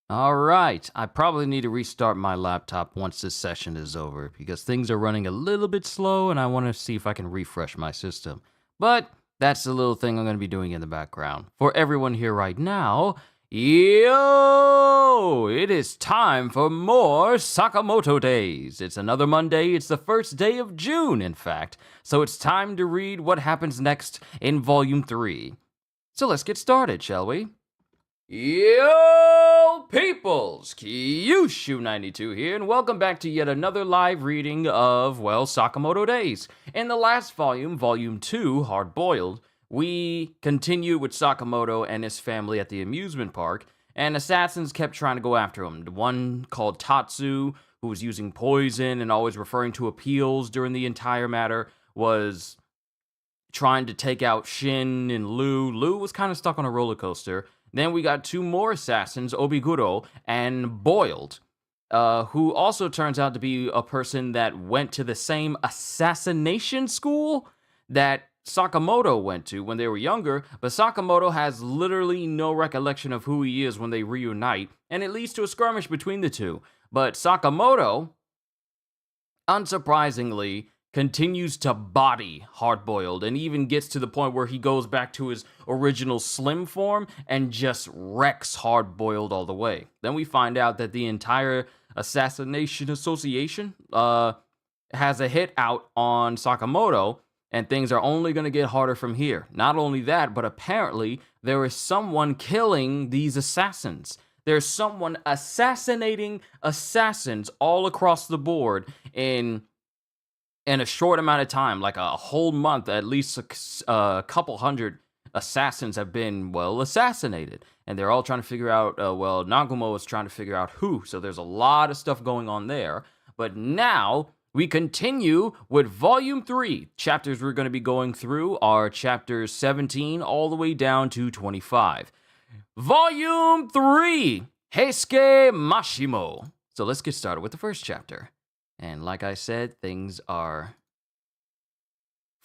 All right, I probably need to restart my laptop once this session is over because things are running a little bit slow and I want to see if I can refresh my system. But that's the little thing I'm going to be doing in the background. For everyone here right now, yo, it is time for more Sakamoto Days. It's another Monday, it's the first day of June, in fact, so it's time to read what happens next in Volume 3. So let's get started, shall we? Yo, peoples! Kyushu92 here, and welcome back to yet another live reading of, Sakamoto Days. In the last volume, Volume 2, Hard Boiled, we continued with Sakamoto and his family at the amusement park, and assassins kept trying to go after him. The one called Tatsu, who was using poison and always referring to appeals during the entire matter, was trying to take out Shin and Lu. Lu was kind of stuck on a roller coaster. Then we got two more assassins, Obiguro and Boiled, who also turns out to be a person that went to the same assassination school that Sakamoto went to when they were younger, but Sakamoto has literally no recollection of who he is when they reunite, and it leads to a skirmish between the two. But Sakamoto, unsurprisingly, continues to body Hard-Boiled and even gets to the point where he goes back to his original slim form and just wrecks Hard-Boiled all the way. Then we find out that the entire Assassination Association has a hit out on Sakamoto, and things are only going to get harder from here. Not only that, but apparently there is someone killing these assassins. There's someone assassinating assassins all across the board in a short amount of time, like a whole month. At least a couple hundred assassins have been, assassinated. And they're all trying to figure out, Nagumo is trying to figure out who. So there's a lot of stuff going on there. But now we continue with Volume 3. Chapters we're going to be going through are chapters 17 all the way down to 25. Volume 3, Heisuke Mashimo. So let's get started with the first chapter. And like I said, for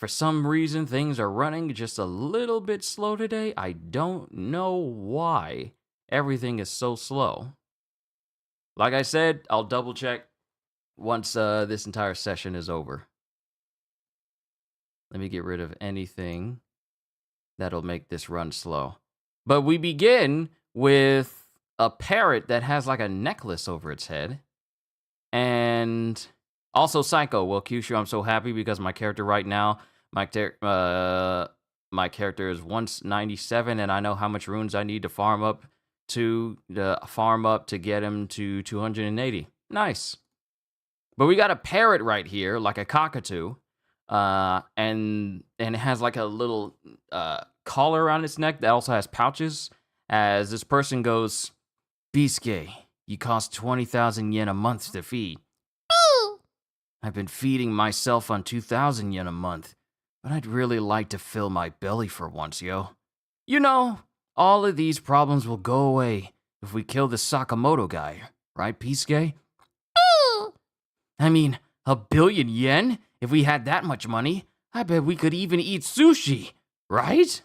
some reason, things are running just a little bit slow today. I don't know why everything is so slow. Like I said, I'll double check once this entire session is over. Let me get rid of anything that'll make this run slow. But we begin with a parrot that has like a necklace over its head. And also Psycho. Well, Kyushu, I'm so happy because my character right now, my character is 197, and I know how much runes I need to farm up to get him to 280. Nice. But we got a parrot right here, like a cockatoo, and it has like a little collar around its neck that also has pouches. As this person goes, Bisuke, you cost 20,000 yen a month to feed. I've been feeding myself on 2,000 yen a month, but I'd really like to fill my belly for once, yo. You know, all of these problems will go away if we kill the Sakamoto guy, right, Bisuke? I mean, 1 billion yen? If we had that much money, I bet we could even eat sushi, right?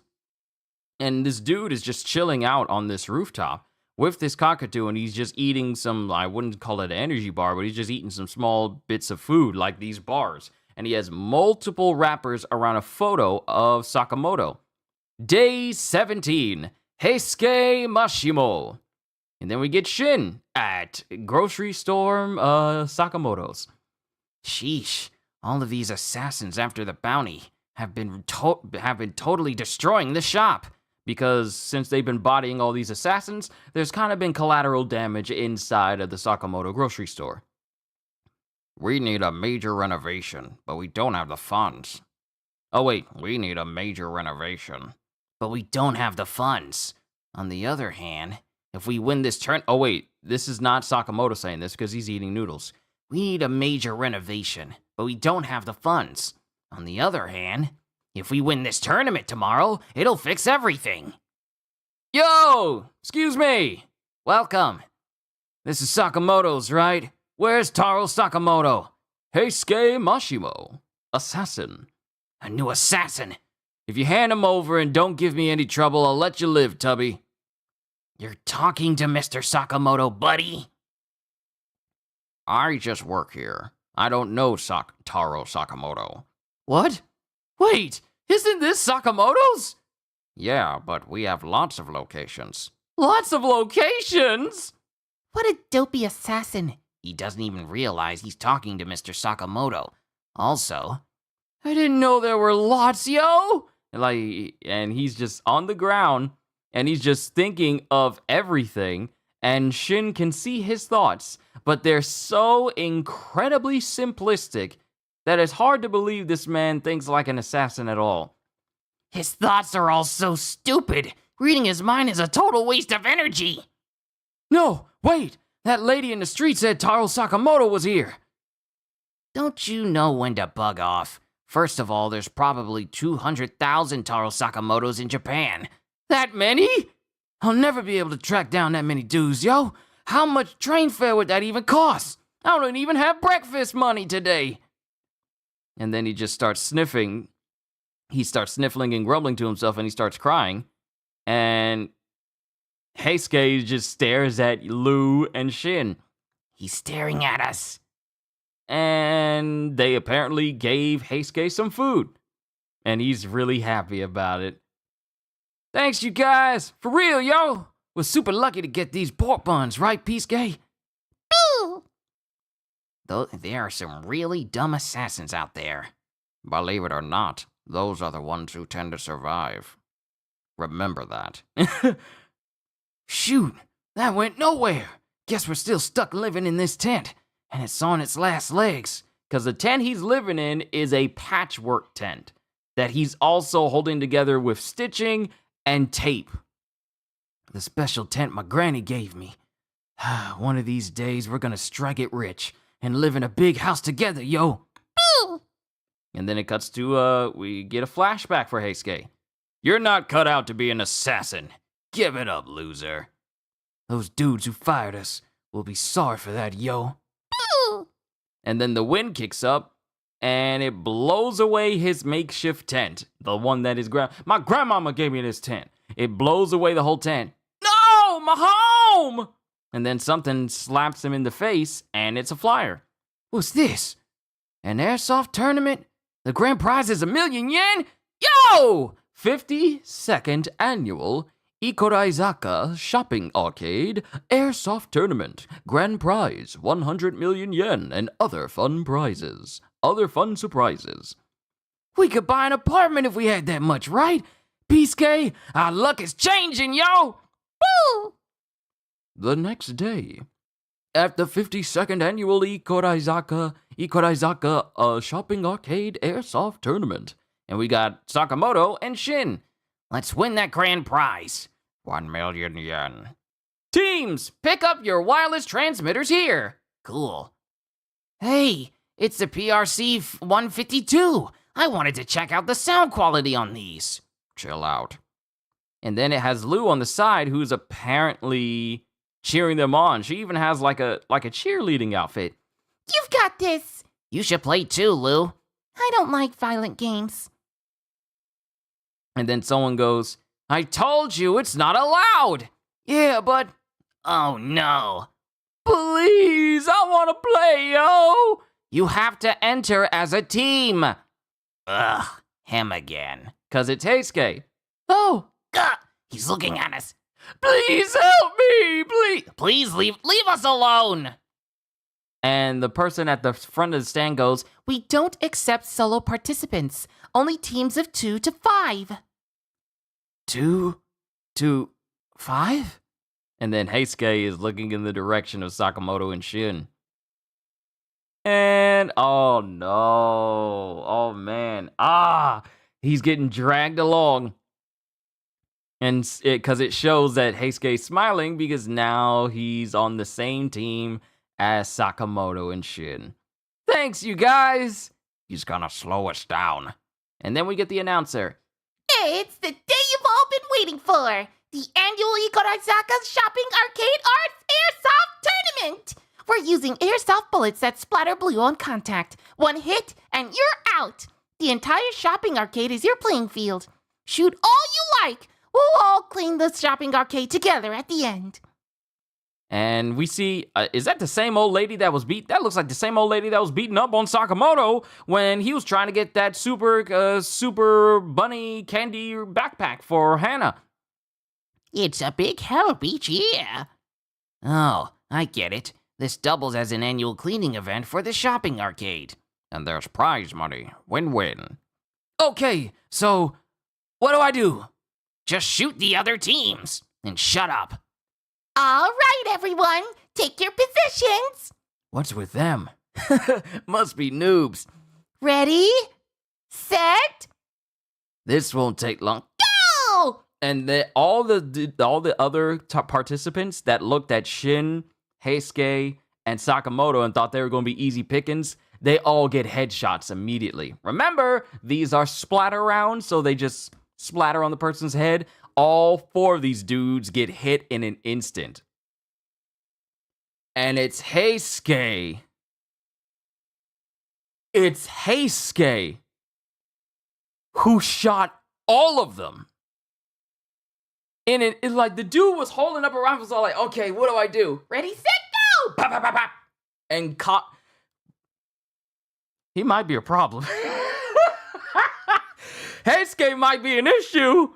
And this dude is just chilling out on this rooftop with this cockatoo, and he's just eating some, I wouldn't call it an energy bar, but he's just eating some small bits of food, like these bars. And he has multiple wrappers around a photo of Sakamoto. Day 17, Heisuke Mashimo. And then we get Shin at grocery store Sakamoto's. Sheesh, all of these assassins after the bounty have been totally destroying the shop. Because since they've been bodying all these assassins, there's kind of been collateral damage inside of the Sakamoto grocery store. We need a major renovation, but we don't have the funds. Oh wait, we need a major renovation, but we don't have the funds. On the other hand, if we win this turn... Oh wait, this is not Sakamoto saying this because he's eating noodles. We need a major renovation, but we don't have the funds. On the other hand, if we win this tournament tomorrow, it'll fix everything. Yo! Excuse me! Welcome. This is Sakamoto's, right? Where's Taro Sakamoto? Heisuke Mashimo. Assassin. A new assassin. If you hand him over and don't give me any trouble, I'll let you live, Tubby. You're talking to Mr. Sakamoto, buddy? I just work here. I don't know Taro Sakamoto. What? Wait, isn't this Sakamoto's? Yeah, but we have lots of locations. Lots of locations? What a dopey assassin. He doesn't even realize he's talking to Mr. Sakamoto. Also, I didn't know there were lots, yo! And he's just on the ground, and he's just thinking of everything, and Shin can see his thoughts, but they're so incredibly simplistic that it's hard to believe this man thinks like an assassin at all. His thoughts are all so stupid. Reading his mind is a total waste of energy. No, wait! That lady in the street said Taro Sakamoto was here. Don't you know when to bug off? First of all, there's probably 200,000 Taro Sakamotos in Japan. That many? I'll never be able to track down that many dudes, yo. How much train fare would that even cost? I don't even have breakfast money today. And then he just starts sniffing. He starts sniffling and grumbling to himself, and he starts crying. And Heisuke just stares at Lou and Shin. He's staring at us. And they apparently gave Heisuke some food. And he's really happy about it. Thanks, you guys. For real, yo. We're super lucky to get these pork buns, right, Peasuke? Boo! Though there are some really dumb assassins out there. Believe it or not, those are the ones who tend to survive. Remember that. Shoot, that went nowhere. Guess we're still stuck living in this tent, and it's on its last legs. Because the tent he's living in is a patchwork tent that he's also holding together with stitching and tape. The special tent my granny gave me. One of these days, we're gonna strike it rich and live in a big house together, yo. Boo! And then it cuts to, we get a flashback for Heisuke. You're not cut out to be an assassin. Give it up, loser. Those dudes who fired us will be sorry for that, yo. Boo! And then the wind kicks up, and it blows away his makeshift tent. The one that my grandmama gave me this tent. It blows away the whole tent. No, my home! And then something slaps him in the face, and it's a flyer. What's this? An airsoft tournament? The grand prize is 1,000,000 yen? Yo! 52nd annual Ikoraizaka Shopping Arcade Airsoft Tournament. Grand prize 100 million yen and other fun prizes. Other fun surprises. We could buy an apartment if we had that much, right? Peasuke, our luck is changing, yo! Boo! The next day, at the 52nd annual Ikoraizaka Shopping Arcade Airsoft Tournament. And we got Sakamoto and Shin. Let's win that grand prize. 1,000,000 yen. Teams, pick up your wireless transmitters here. Cool. Hey, it's the PRC 152. I wanted to check out the sound quality on these. Chill out. And then it has Lou on the side, who's apparently cheering them on. She even has like a cheerleading outfit. You've got this. You should play too, Lou. I don't like violent games. And then someone goes, I told you it's not allowed. Yeah, but... Oh, no. Please, I want to play, yo. You have to enter as a team. Ugh, him again. Because it's Heisuke. Oh, God, he's looking at us. Please help me, please. Please leave us alone. And the person at the front of the stand goes, We don't accept solo participants. Only teams of 2 to 5. 2 to 5? And then Heisuke is looking in the direction of Sakamoto and Shin. And, oh no. Oh man. He's getting dragged along. And because it shows that Heisuke's smiling because now he's on the same team as Sakamoto and Shin. Thanks, you guys. He's gonna slow us down. And then we get the announcer. It's the day you've all been waiting for. The annual Ikoraizaka Shopping Arcade Arts Airsoft Tournament. We're using airsoft bullets that splatter blue on contact. One hit and you're out. The entire shopping arcade is your playing field. Shoot all you like. We'll all clean the shopping arcade together at the end. And we see, is that the same old lady that was beat? That looks like the same old lady that was beating up on Sakamoto when he was trying to get that super bunny candy backpack for Hannah. It's a big help each year. Oh, I get it. This doubles as an annual cleaning event for the shopping arcade. And there's prize money. Win-win. Okay, so what do I do? Just shoot the other teams and shut up. All right, everyone, take your positions. What's with them? Must be noobs. Ready, set, This won't take long. go! And all the other participants that looked at Shin, Heisuke, and Sakamoto and thought they were going to be easy pickings, they all get headshots immediately. Remember, these are splatter rounds, so they just splatter on the person's head. All 4 of these dudes get hit in an instant. And it's Heisuke. It's Heisuke who shot all of them. And it's like the dude was holding up a rifle, so like, okay, what do I do? Ready, set, go! Pop, pop, pop, pop. And he might be a problem. Heisuke might be an issue.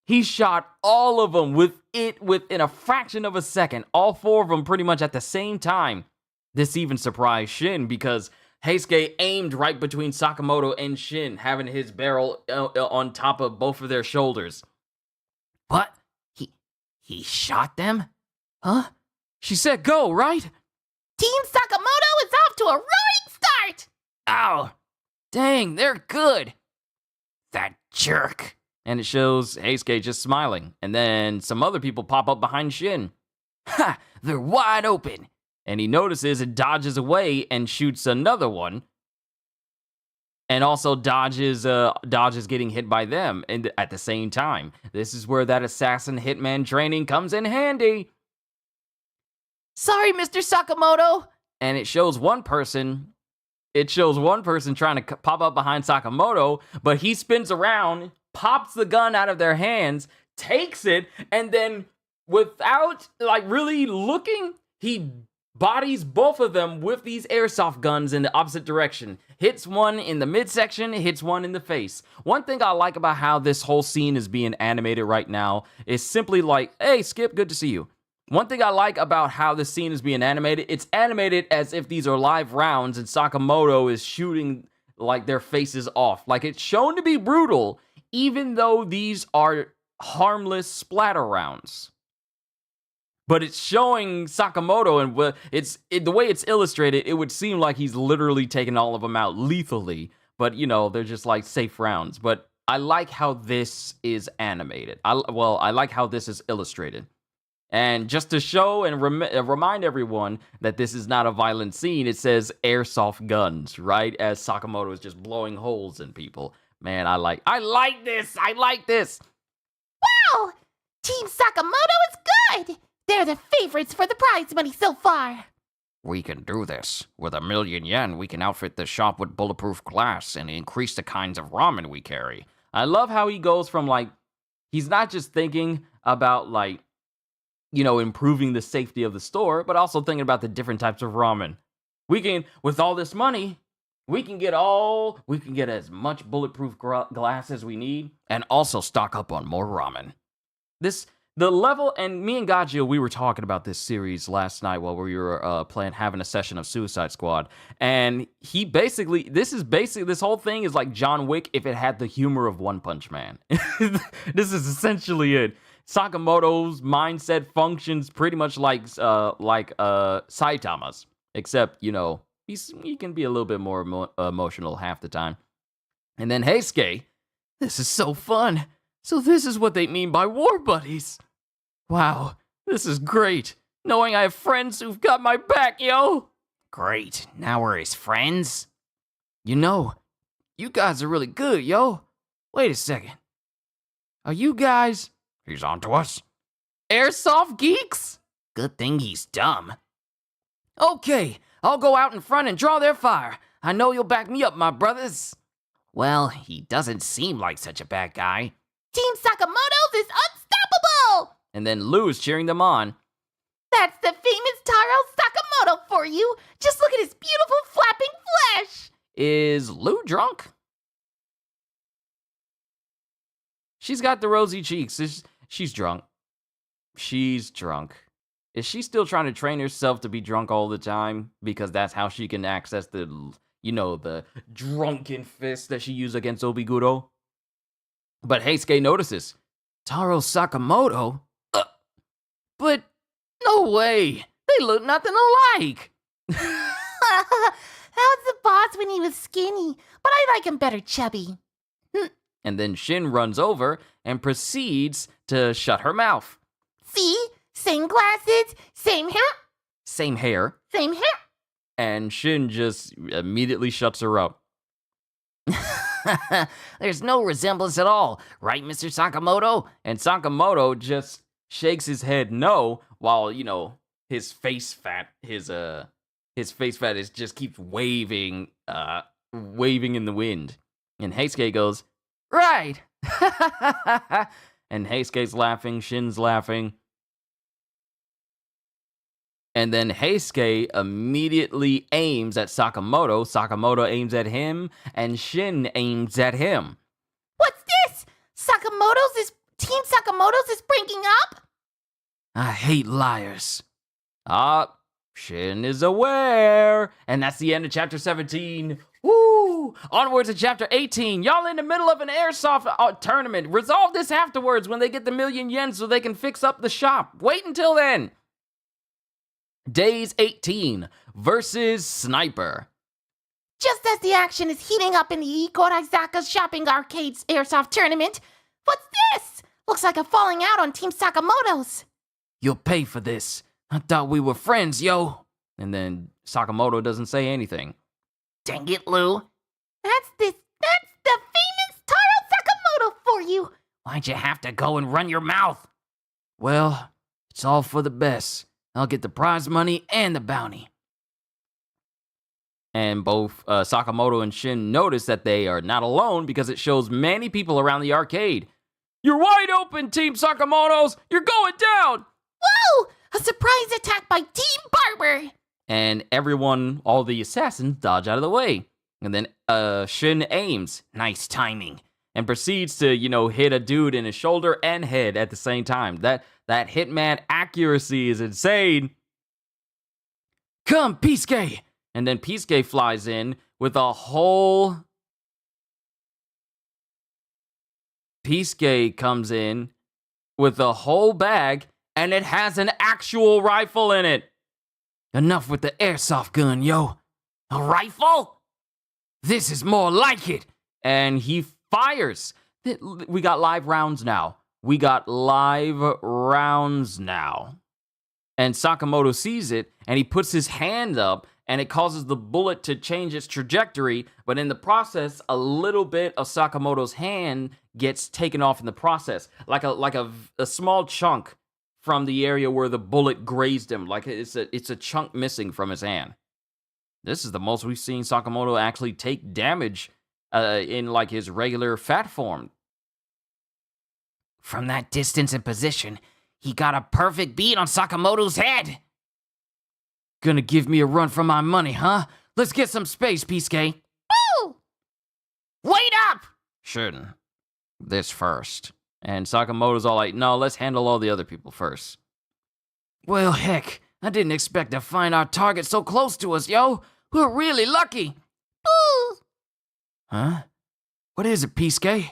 He shot all of them within a fraction of a second. All 4 of them pretty much at the same time. This even surprised Shin because Heisuke aimed right between Sakamoto and Shin, having his barrel on top of both of their shoulders. What? He shot them? Huh? She said go, right? Team Sakamoto is off to a roaring start. Ow! Dang, they're good. That jerk. And it shows Heisuke just smiling. And then some other people pop up behind Shin. Ha! They're wide open. And he notices and dodges away and shoots another one. And also dodges getting hit by them and at the same time. This is where that assassin hitman training comes in handy. Sorry, Mr. Sakamoto. And it shows one person trying to pop up behind Sakamoto, but he spins around, pops the gun out of their hands, takes it, and then without really looking, he bodies both of them with these airsoft guns in the opposite direction. Hits one in the midsection, hits one in the face. One thing I like about how this whole scene is being animated right now is simply like, hey, Skip, good to see you. One thing I like about how this scene is being animated, it's animated as if these are live rounds and Sakamoto is shooting their faces off. It's shown to be brutal, even though these are harmless splatter rounds. But it's showing Sakamoto, and the way it's illustrated, it would seem like he's literally taking all of them out lethally. But, they're just safe rounds. But I like how this is animated. I like how this is illustrated. And just to show and remind everyone that this is not a violent scene, it says airsoft guns, right? As Sakamoto is just blowing holes in people. Man, I like this. I like this. Wow! Team Sakamoto is good. They're the favorites for the prize money so far. We can do this. With 1,000,000 yen, we can outfit the shop with bulletproof glass and increase the kinds of ramen we carry. I love how he goes from he's not just thinking about improving the safety of the store, but also thinking about the different types of ramen. We can, with all this money, we can get as much bulletproof glass as we need, and also stock up on more ramen. The level, and me and Gajio, we were talking about this series last night while we were having a session of Suicide Squad, and this whole thing is like John Wick if it had the humor of One Punch Man. This is essentially it. Sakamoto's mindset functions pretty much like Saitama's, except, he can be a little bit more emotional half the time. And then Heisuke, this is so fun. So this is what they mean by war buddies. Wow, this is great. Knowing I have friends who've got my back, yo. Great, now we're his friends? You guys are really good, yo. Wait a second. Are you guys... He's on to us. Airsoft geeks? Good thing he's dumb. Okay, I'll go out in front and draw their fire. I know you'll back me up, my brothers. Well, he doesn't seem like such a bad guy. Team Sakamoto is And then Lou's cheering them on. That's the famous Taro Sakamoto for you. Just look at his beautiful flapping flesh. Is Lou drunk? She's got the rosy cheeks. She's drunk. She's drunk. Is she still trying to train herself to be drunk all the time? Because that's how she can access the drunken fist that she used against Obiguro? But Heisuke notices. Taro Sakamoto? But no way. They look nothing alike. That was the boss when he was skinny, but I like him better chubby. And then Shin runs over and proceeds to shut her mouth. See? Same glasses, same hair, Same hair. same hair. And Shin just immediately shuts her up. There's no resemblance at all, right, Mr. Sakamoto? And Sakamoto just shakes his head no, while, his face fat is just keeps waving in the wind. And Heisuke goes, right. And Heisuke's laughing, Shin's laughing. And then Heisuke immediately aims at Sakamoto. Sakamoto aims at him, and Shin aims at him. What's this? Team Sakamoto's is breaking up? I hate liars. Shin is aware. And that's the end of chapter 17. Woo! Onwards to chapter 18. Y'all in the middle of an airsoft tournament. Resolve this afterwards when they get the 1,000,000 yen so they can fix up the shop. Wait until then. Days 18 versus Sniper. Just as the action is heating up in the Ikorizaka Shopping Arcade's airsoft tournament, what's this? Looks like a falling out on Team Sakamoto's. You'll pay for this. I thought we were friends, yo. And then Sakamoto doesn't say anything. Dang it, Lou. That's the famous Taro Sakamoto for you. Why'd you have to go and run your mouth? Well, it's all for the best. I'll get the prize money and the bounty. And both Sakamoto and Shin notice that they are not alone because it shows many people around the arcade. You're wide open, Team Sakamotos! You're going down! Whoa! A surprise attack by Team Barber! And everyone, all the assassins, dodge out of the way. And then Shin aims. Nice timing. And proceeds to, hit a dude in his shoulder and head at the same time. That hitman accuracy is insane. Come, Pisuke! And then Pisuke flies in with a whole... Pisuke comes in with a whole bag, and it has an actual rifle in it. Enough with the airsoft gun, yo. A rifle? This is more like it. And he fires. We got live rounds now. And Sakamoto sees it, and he puts his hand up, and it causes the bullet to change its trajectory. But in the process, a little bit of Sakamoto's hand gets taken off in the process, like a small chunk from the area where the bullet grazed him. Like it's a chunk missing from his hand. This is the most we've seen Sakamoto actually take damage in like his regular fat form. From that distance and position, he got a perfect beat on Sakamoto's head. Gonna give me a run for my money, huh? Let's get some space, Pisuke. Woo! Wait up! Shouldn't. This first. And Sakamoto's all like, no, let's handle all the other people first. Well, heck, I didn't expect to find our target so close to us, yo. We're really lucky. Ooh! Huh? What is it, Pisuke?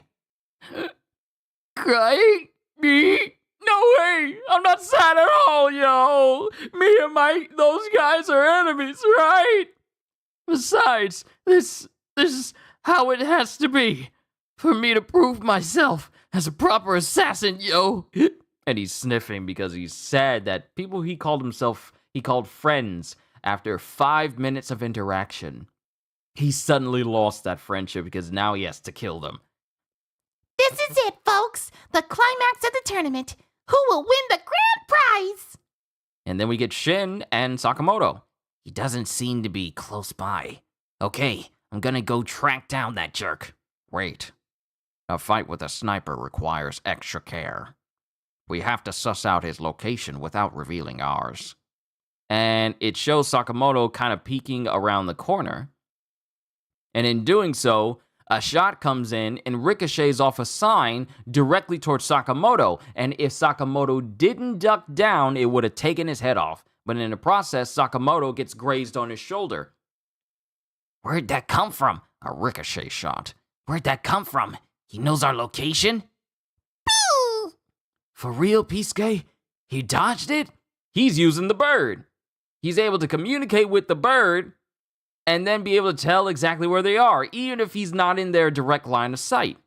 Crying? Me? No way! I'm not sad at all, yo! Me and those guys are enemies, right? Besides, this is how it has to be. For me to prove myself as a proper assassin, yo! And he's sniffing because he's sad that people he called friends after 5 minutes of interaction. He suddenly lost that friendship because now he has to kill them. This is it, folks! The climax of the tournament. Who will win the grand prize? And then we get Shin and Sakamoto. He doesn't seem to be close by. Okay, I'm gonna go track down that jerk. Wait. A fight with a sniper requires extra care. We have to suss out his location without revealing ours. And it shows Sakamoto kind of peeking around the corner. And in doing so, a shot comes in and ricochets off a sign directly towards Sakamoto. And if Sakamoto didn't duck down, it would have taken his head off. But in the process, Sakamoto gets grazed on his shoulder. Where'd that come from? A ricochet shot. Where'd that come from? He knows our location? Boo! For real, Heisuke? He dodged it? He's using the bird. He's able to communicate with the bird and then be able to tell exactly where they are, even if he's not in their direct line of sight.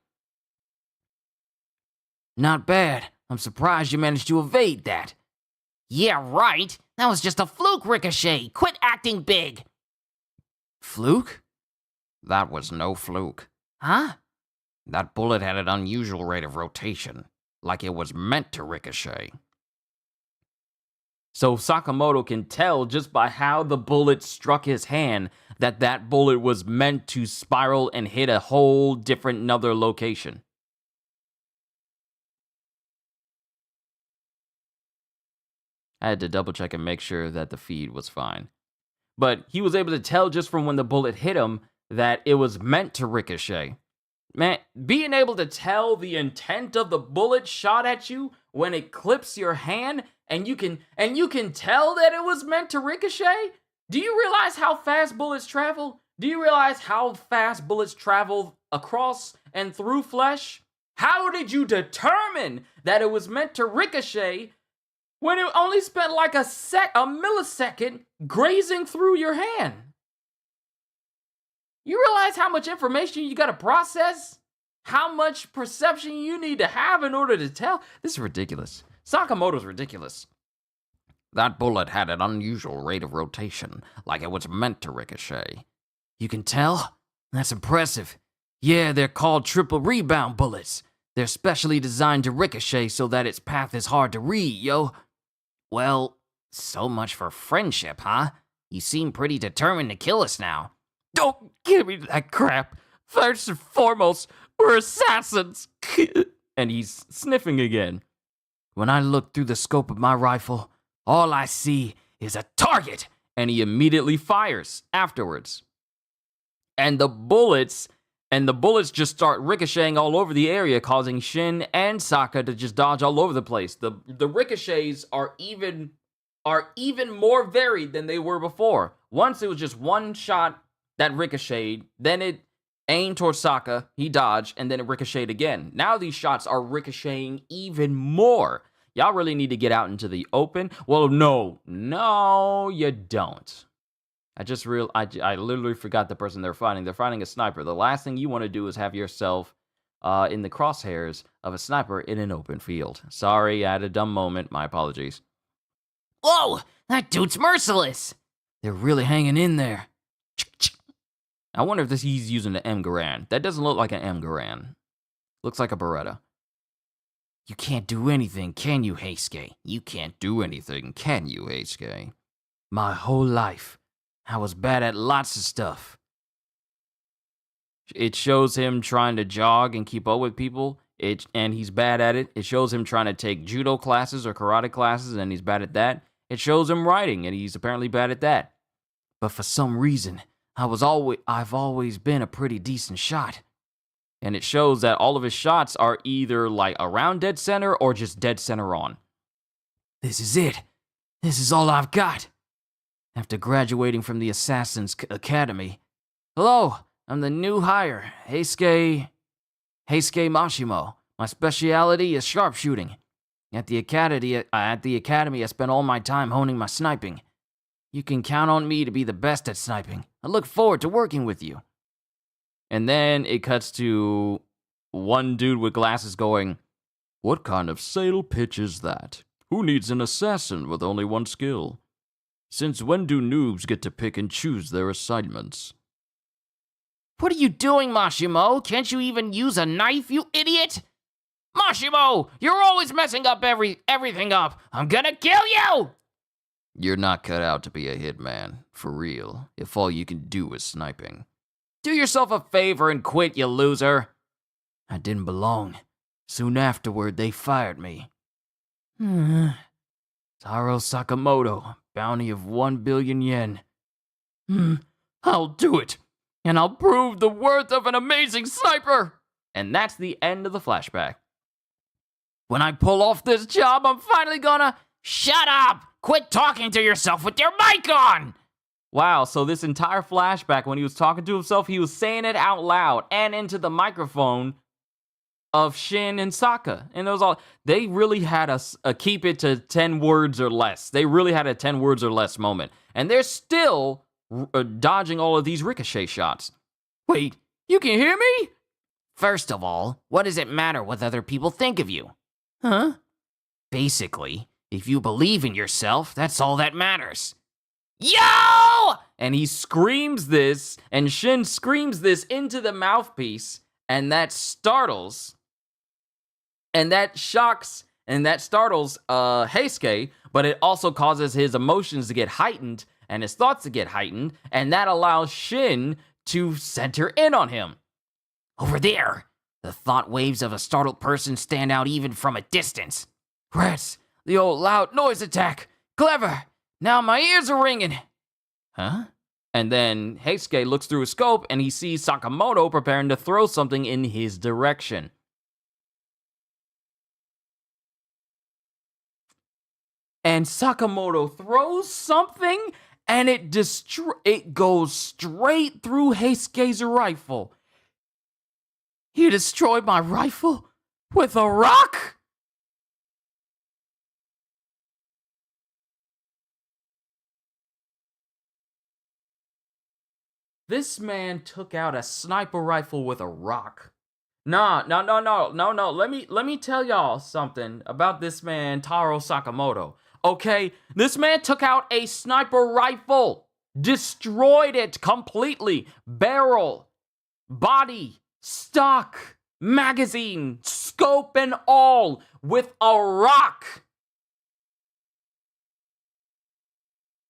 Not bad. I'm surprised you managed to evade that. Yeah, right. That was just a fluke, Ricochet. Quit acting big. Fluke? That was no fluke. Huh? That bullet had an unusual rate of rotation, like it was meant to ricochet. So Sakamoto can tell just by how the bullet struck his hand that that bullet was meant to spiral and hit a whole different another location. I had to double check and make sure that the feed was fine. But he was able to tell just from when the bullet hit him that it was meant to ricochet. Man, being able to tell the intent of the bullet shot at you when it clips your hand and you can tell that it was meant to ricochet? Do you realize how fast bullets travel? Do you realize how fast bullets travel across and through flesh? How did you determine that it was meant to ricochet when it only spent like a millisecond grazing through your hand? You realize how much information you gotta process? How much perception you need to have in order to tell? This is ridiculous. Sakamoto's ridiculous. That bullet had an unusual rate of rotation, like it was meant to ricochet. You can tell? That's impressive. Yeah, they're called triple rebound bullets. They're specially designed to ricochet so that its path is hard to read, yo. Well, so much for friendship, huh? You seem pretty determined to kill us now. Don't give me that crap. First and foremost, we're assassins. And he's sniffing again. When I look through the scope of my rifle, all I see is a target. And he immediately fires afterwards. And the bullets just start ricocheting all over the area, causing Shin and Saka to just dodge all over the place. The ricochets are even more varied than they were before. Once it was just one shot that ricocheted, then it aimed towards Saka, he dodged, and then it ricocheted again. Now these shots are ricocheting even more. Y'all really need to get out into the open. Well, no, you don't. I literally forgot the person they're fighting. They're fighting a sniper. The last thing you want to do is have yourself in the crosshairs of a sniper in an open field. Sorry, I had a dumb moment. My apologies. Whoa, that dude's merciless. They're really hanging in there. I wonder if he's using the M Garand. That doesn't look like an M Garand. Looks like a Beretta. You can't do anything, can you, Heisuke? You can't do anything, can you, Heisuke? My whole life, I was bad at lots of stuff. It shows him trying to jog and keep up with people, and he's bad at it. It shows him trying to take judo classes or karate classes, and he's bad at that. It shows him writing, and he's apparently bad at that. But for some reason, I've always been a pretty decent shot. And it shows that all of his shots are either like around dead center or just dead center on. This is it. This is all I've got. After graduating from the Assassin's Academy. Hello, I'm the new hire, Heisuke Mashimo. My specialty is sharpshooting. At the academy, I spent all my time honing my sniping. You can count on me to be the best at sniping. I look forward to working with you. And then it cuts to one dude with glasses going, "What kind of sale pitch is that? Who needs an assassin with only one skill? Since when do noobs get to pick and choose their assignments?" What are you doing, Mashimo? Can't you even use a knife, you idiot? Mashimo, you're always messing up everything up. I'm gonna kill you! You're not cut out to be a hitman, for real, if all you can do is sniping. Do yourself a favor and quit, you loser. I didn't belong. Soon afterward, they fired me. Taro Sakamoto, bounty of 1 billion yen. I'll do it, and I'll prove the worth of an amazing sniper! And that's the end of the flashback. When I pull off this job, I'm finally gonna... Shut up! Quit talking to yourself with your mic on! Wow, so this entire flashback, when he was talking to himself, he was saying it out loud and into the microphone of Shin and Sokka. And it was all, they really had a keep it to 10 words or less. They really had a 10 words or less moment. And they're still dodging all of these ricochet shots. Wait, you can hear me? First of all, what does it matter what other people think of you? Huh? Basically, if you believe in yourself, that's all that matters. Yo! And he screams this, and Shin screams this into the mouthpiece, and that startles, and that shocks, and that startles Heisuke, but it also causes his emotions to get heightened, and his thoughts to get heightened, and that allows Shin to center in on him. Over there, the thought waves of a startled person stand out even from a distance. Rats, the old loud noise attack. Clever. Now my ears are ringing. Huh? And then Heisuke looks through his scope and he sees Sakamoto preparing to throw something in his direction. And Sakamoto throws something and it goes straight through Heisuke's rifle. He destroyed my rifle with a rock? This man took out a sniper rifle with a rock. No. Let me tell y'all something about this man, Taro Sakamoto. Okay, this man took out a sniper rifle, destroyed it completely, barrel, body, stock, magazine, scope, and all with a rock.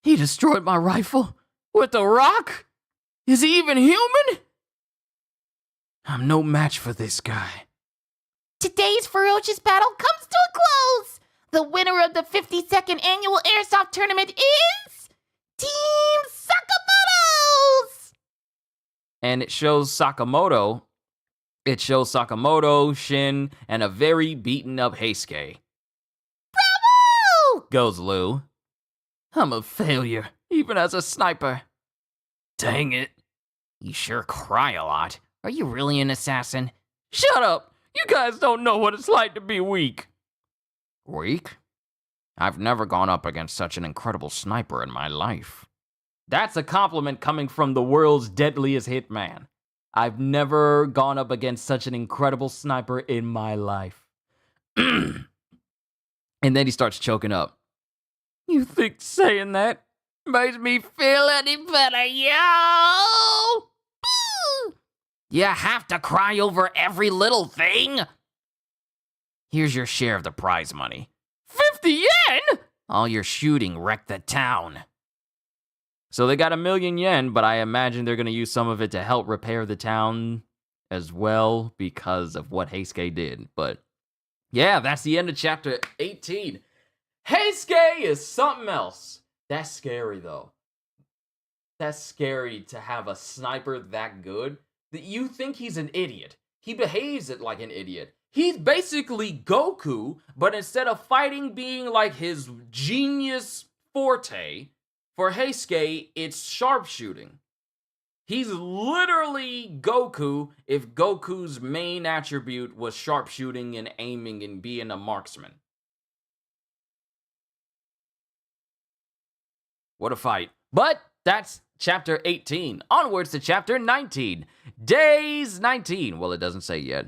He destroyed my rifle with a rock? Is he even human? I'm no match for this guy. Today's ferocious battle comes to a close. The winner of the 52nd annual Airsoft tournament is Team Sakamoto's. And it shows Sakamoto, Shin, and a very beaten up Heisuke. Bravo! Goes Lou. I'm a failure, even as a sniper. Dang it. You sure cry a lot. Are you really an assassin? Shut up! You guys don't know what it's like to be weak. Weak? I've never gone up against such an incredible sniper in my life. That's a compliment coming from the world's deadliest hitman. I've never gone up against such an incredible sniper in my life. And then he starts choking up. You think saying that makes me feel any better, yo? You have to cry over every little thing? Here's your share of the prize money. 50 yen? All your shooting wrecked the town. So they got 1 million yen, but I imagine they're going to use some of it to help repair the town as well because of what Heisuke did. But yeah, that's the end of chapter 18. Heisuke is something else. That's scary, though. That's scary to have a sniper that good. That you think he's an idiot. He behaves it like an idiot. He's basically Goku, but instead of fighting being like his genius forte, for Heisuke, it's sharpshooting. He's literally Goku if Goku's main attribute was sharpshooting and aiming and being a marksman. What a fight. But that's chapter 18. Onwards to chapter 19. Days 19. Well, it doesn't say yet.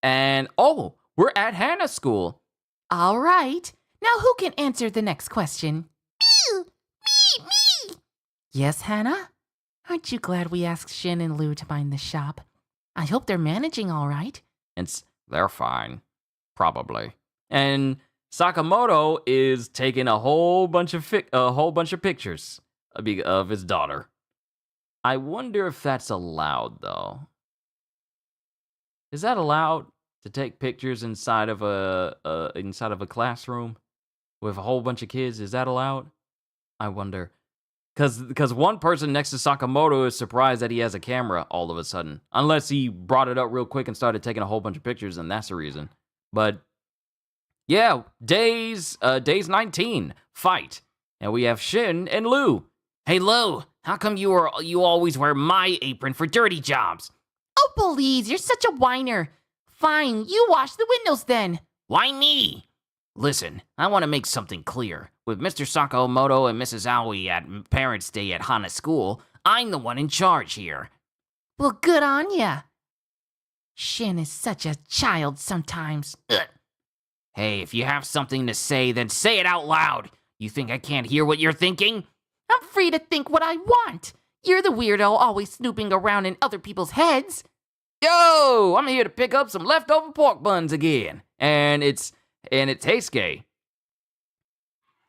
And, oh, we're at Hannah's school. All right. Now who can answer the next question? Me. Yes, Hannah? Aren't you glad we asked Shin and Lou to mind the shop? I hope they're managing all right. They're fine. Probably. And Sakamoto is taking a whole bunch of pictures of his daughter. I wonder if that's allowed, though. Is that allowed to take pictures inside of a classroom? with a whole bunch of kids. Is that allowed? I wonder. Because one person next to Sakamoto is surprised that he has a camera all of a sudden. Unless he brought it up real quick and started taking a whole bunch of pictures, and that's the reason. But, yeah, days 19, fight. And we have Shin and Lou. Hey, Lou, how come you always wear my apron for dirty jobs? Oh, please, you're such a whiner. Fine, you wash the windows then. Why me? Listen, I want to make something clear. With Mr. Sakamoto and Mrs. Aoi at Parents' Day at Hana School, I'm the one in charge here. Well, good on ya. Shin is such a child sometimes. Ugh. Hey, if you have something to say, then say it out loud. You think I can't hear what you're thinking? I'm free to think what I want. You're the weirdo always snooping around in other people's heads. Yo, I'm here to pick up some leftover pork buns again. And it's Heisuke.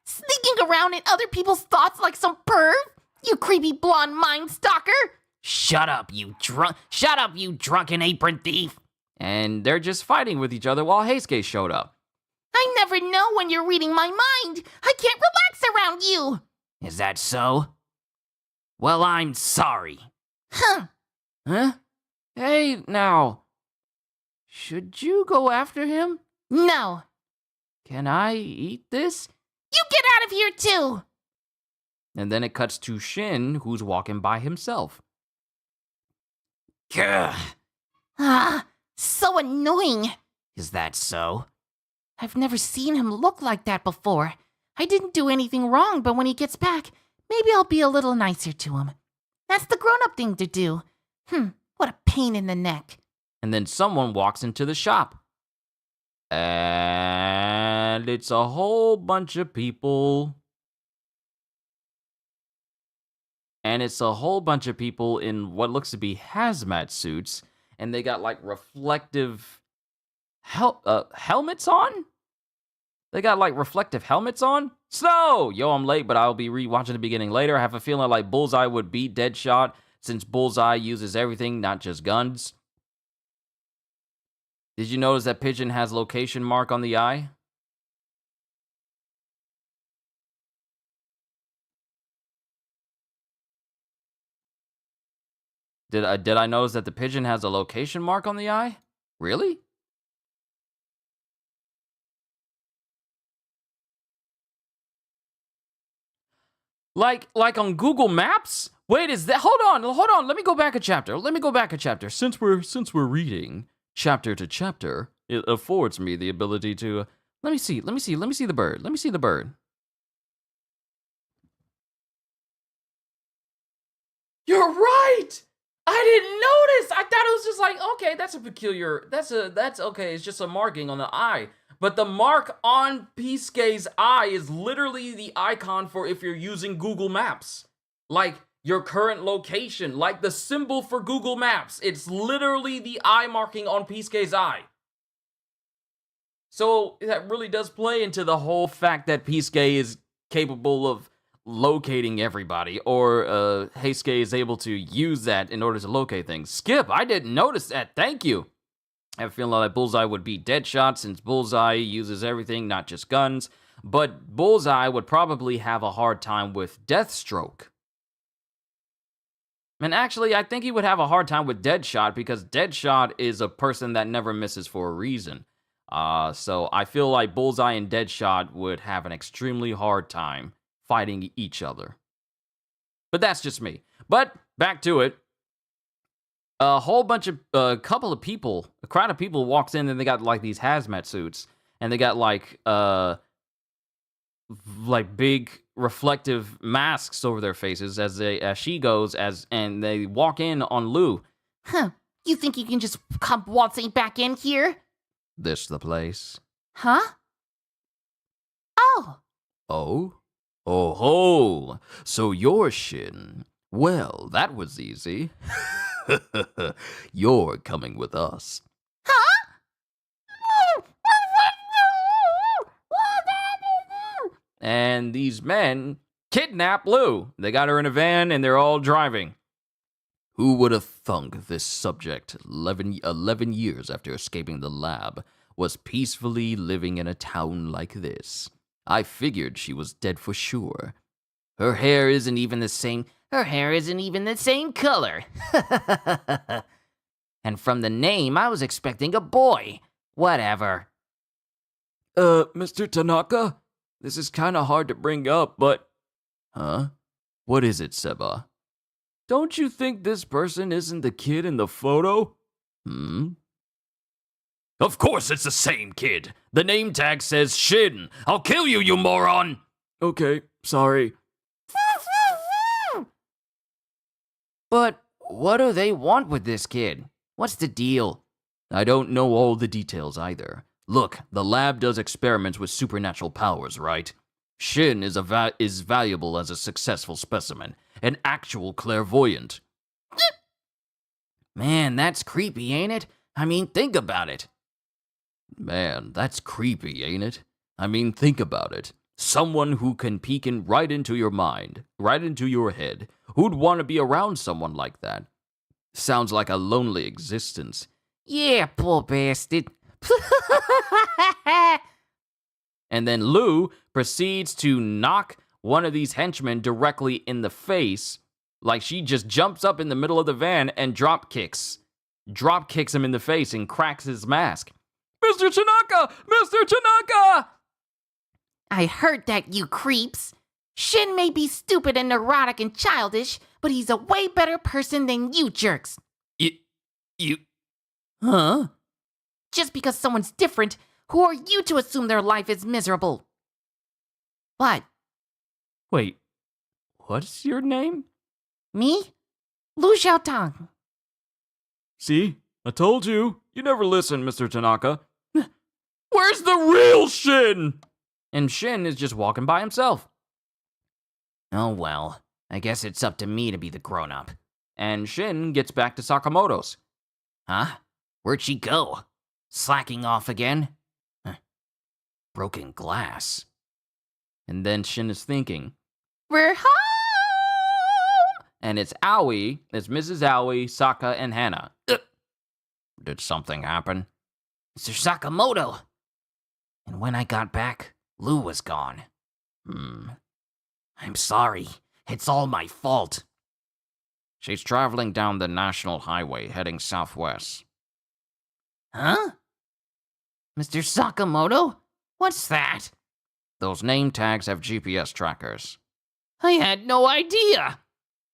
Sneaking around in other people's thoughts like some perv? You creepy blonde mind stalker! Shut up, you drunken apron thief! And they're just fighting with each other while Heisuke showed up. I never know when you're reading my mind. I can't relax around you. Is that so? Well, I'm sorry. Huh. Huh? Hey, now. Should you go after him? No. Can I eat this? You get out of here too. And then it cuts to Shin, who's walking by himself. Gah. Ah, so annoying. Is that so? I've never seen him look like that before. I didn't do anything wrong, but when he gets back, maybe I'll be a little nicer to him. That's the grown-up thing to do. What a pain in the neck. And then someone walks into the shop. And it's a whole bunch of people. And it's a whole bunch of people in what looks to be hazmat suits. And they got like reflective helmets on? They got like reflective helmets on? Snow! Yo, I'm late, but I'll be rewatching the beginning later. I have a feeling like Bullseye would beat Deadshot since Bullseye uses everything, not just guns. Did you notice that Pigeon has location mark on the eye? Did I notice that the Pigeon has a location mark on the eye? Really? Like on Google Maps? Wait, is that? Hold on. Let me go back a chapter. Since we're reading chapter to chapter, it affords me the ability to. Let me see the bird. You're right. I didn't notice. I thought it was just like, okay, that's okay. It's just a marking on the eye. But the mark on Heisuke's eye is literally the icon for if you're using Google Maps. Like your current location, like the symbol for Google Maps. It's literally the eye marking on Heisuke's eye. So that really does play into the whole fact that Heisuke is capable of locating everybody, or Heisuke is able to use that in order to locate things. Skip, I didn't notice that. Thank you. I have a feeling like Bullseye would be Deadshot since Bullseye uses everything, not just guns. But Bullseye would probably have a hard time with Deathstroke. And actually, I think he would have a hard time with Deadshot because Deadshot is a person that never misses for a reason. So I feel like Bullseye and Deadshot would have an extremely hard time fighting each other. But that's just me. But back to it. A crowd of people walks in and they got like these hazmat suits. And they got like big reflective masks over their faces as she goes and they walk in on Lou. Huh. You think you can just come waltzing back in here? This the place? Huh? Oh. Oh? Oh ho! So you're Shin. Well, that was easy. You're coming with us. Huh? And these men kidnap Lou. They got her in a van and they're all driving. Who would have thunk this subject, 11 years after escaping the lab, was peacefully living in a town like this? I figured she was dead for sure. Her hair isn't even the same. Her hair isn't even the same color. And from the name, I was expecting a boy. Whatever. Mr. Tanaka? This is kinda hard to bring up, but... Huh? What is it, Seba? Don't you think this person isn't the kid in the photo? Of course it's the same kid. The name tag says Shin. I'll kill you, you moron! Okay, sorry. But what do they want with this kid? What's the deal? I don't know all the details either. Look, the lab does experiments with supernatural powers, right? Shin is valuable as a successful specimen, an actual clairvoyant. Man, that's creepy, ain't it? I mean, think about it. Man, that's creepy, ain't it? I mean, think about it. Someone who can peek right into your mind, right into your head. Who'd want to be around someone like that? Sounds like a lonely existence. Yeah, poor bastard. And then Lou proceeds to knock one of these henchmen directly in the face. Like she just jumps up in the middle of the van and drop kicks him in the face and cracks his mask. Mr. Tanaka! Mr. Tanaka! I heard that, you creeps. Shin may be stupid and neurotic and childish, but he's a way better person than you jerks. You... Huh? Just because someone's different, who are you to assume their life is miserable? What? Wait, what's your name? Me? Lu Xiaotang. See? I told you. You never listen, Mr. Tanaka. Where's the real Shin? And Shin is just walking by himself. Oh well, I guess it's up to me to be the grown-up. And Shin gets back to Sakamoto's. Huh? Where'd she go? Slacking off again? Broken glass. And then Shin is thinking, We're home! and it's Mrs. Aoi, Saka, and Hannah. Did something happen? Mr. Sakamoto! And when I got back, Lou was gone. I'm sorry. It's all my fault. She's traveling down the national highway, heading southwest. Huh? Mr. Sakamoto? What's that? Those name tags have GPS trackers. I had no idea.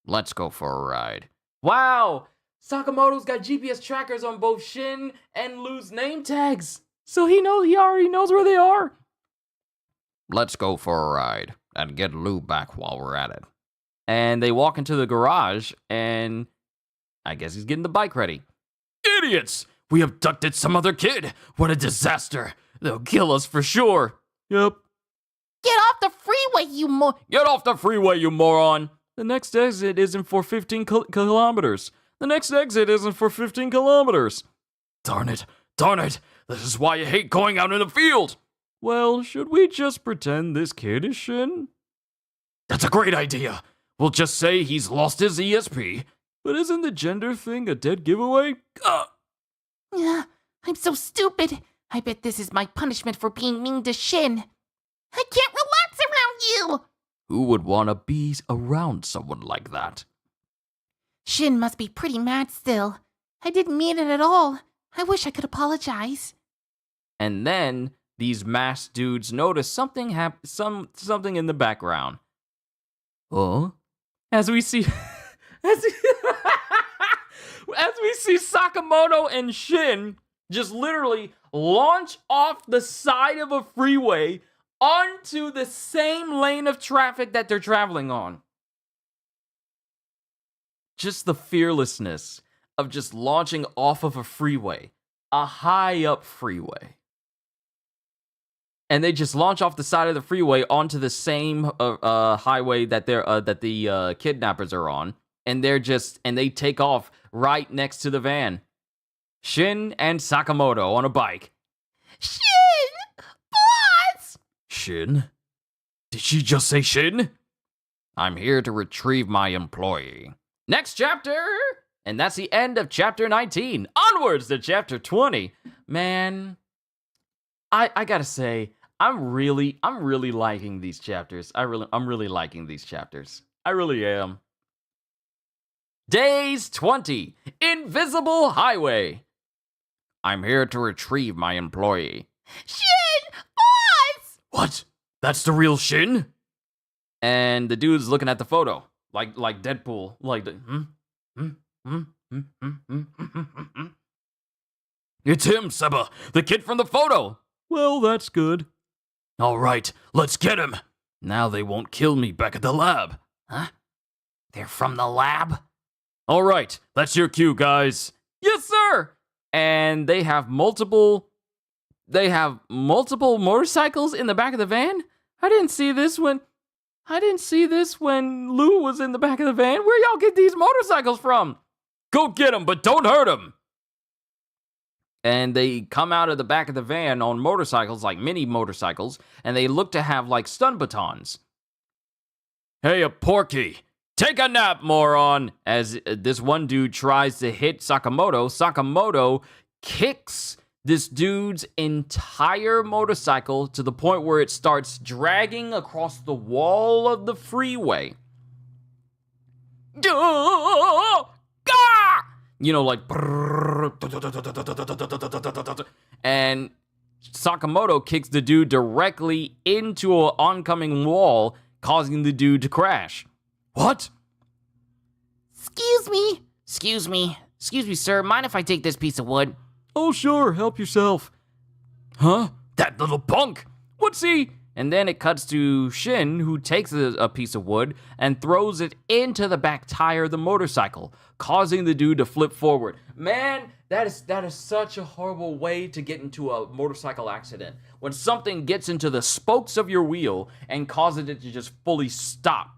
Let's go for a ride. Wow! Sakamoto's got GPS trackers on both Shin and Lou's name tags. So he already knows where they are. Let's go for a ride and get Lou back while we're at it. And they walk into the garage, and I guess he's getting the bike ready. Idiots! We abducted some other kid! What a disaster! They'll kill us for sure. Yep. Get off the freeway, you Get off the freeway, you moron! The next exit isn't for 15 kilometers. The next exit isn't for 15 kilometers. Darn it! Darn it! This is why I hate going out in the field! Well, should we just pretend this kid is Shin? That's a great idea! We'll just say he's lost his ESP. But isn't the gender thing a dead giveaway? Yeah, I'm so stupid. I bet this is my punishment for being mean to Shin. I can't relax around you! Who would want to be around someone like that? Shin must be pretty mad still. I didn't mean it at all. I wish I could apologize. And then these masked dudes notice something something in the background. Oh? As we see as we see Sakamoto and Shin just literally launch off the side of a freeway onto the same lane of traffic that they're traveling on. Just the fearlessness of just launching off of a freeway, a high up freeway. And they just launch off the side of the freeway onto the same highway that the kidnappers are on, and they take off right next to the van. Shin and Sakamoto on a bike. Shin! Boss! Shin? Did she just say Shin? I'm here to retrieve my employee. Next chapter! And that's the end of chapter 19. Onwards to chapter 20. Man, I gotta say, I'm really liking these chapters. I'm really liking these chapters. I really am. Days 20, Invisible Highway. I'm here to retrieve my employee. Shin! Boss! What? That's the real Shin? And the dude's looking at the photo, like Deadpool, like It's him, Seba, the kid from the photo. Well, that's good. All right, let's get him. Now they won't kill me back at the lab. Huh? They're from the lab? All right, that's your cue, guys. Yes, sir. And they have multiple motorcycles in the back of the van. I didn't see this when Lou was in the back of the van. Where y'all get these motorcycles from? Go get them, but don't hurt them. And they come out of the back of the van on motorcycles, like mini motorcycles, and they look to have like stun batons. Hey, a Porky, take a nap, moron! As this one dude tries to hit Sakamoto, Sakamoto kicks this dude's entire motorcycle to the point where it starts dragging across the wall of the freeway. You know, like, and Sakamoto kicks the dude directly into an oncoming wall, causing the dude to crash. What? Excuse me. Excuse me, sir. Mind if I take this piece of wood? Oh, sure, help yourself. Huh? That little punk! What's he? And then it cuts to Shin, who takes a piece of wood and throws it into the back tire of the motorcycle, causing the dude to flip forward. Man, that is such a horrible way to get into a motorcycle accident. When something gets into the spokes of your wheel and causes it to just fully stop.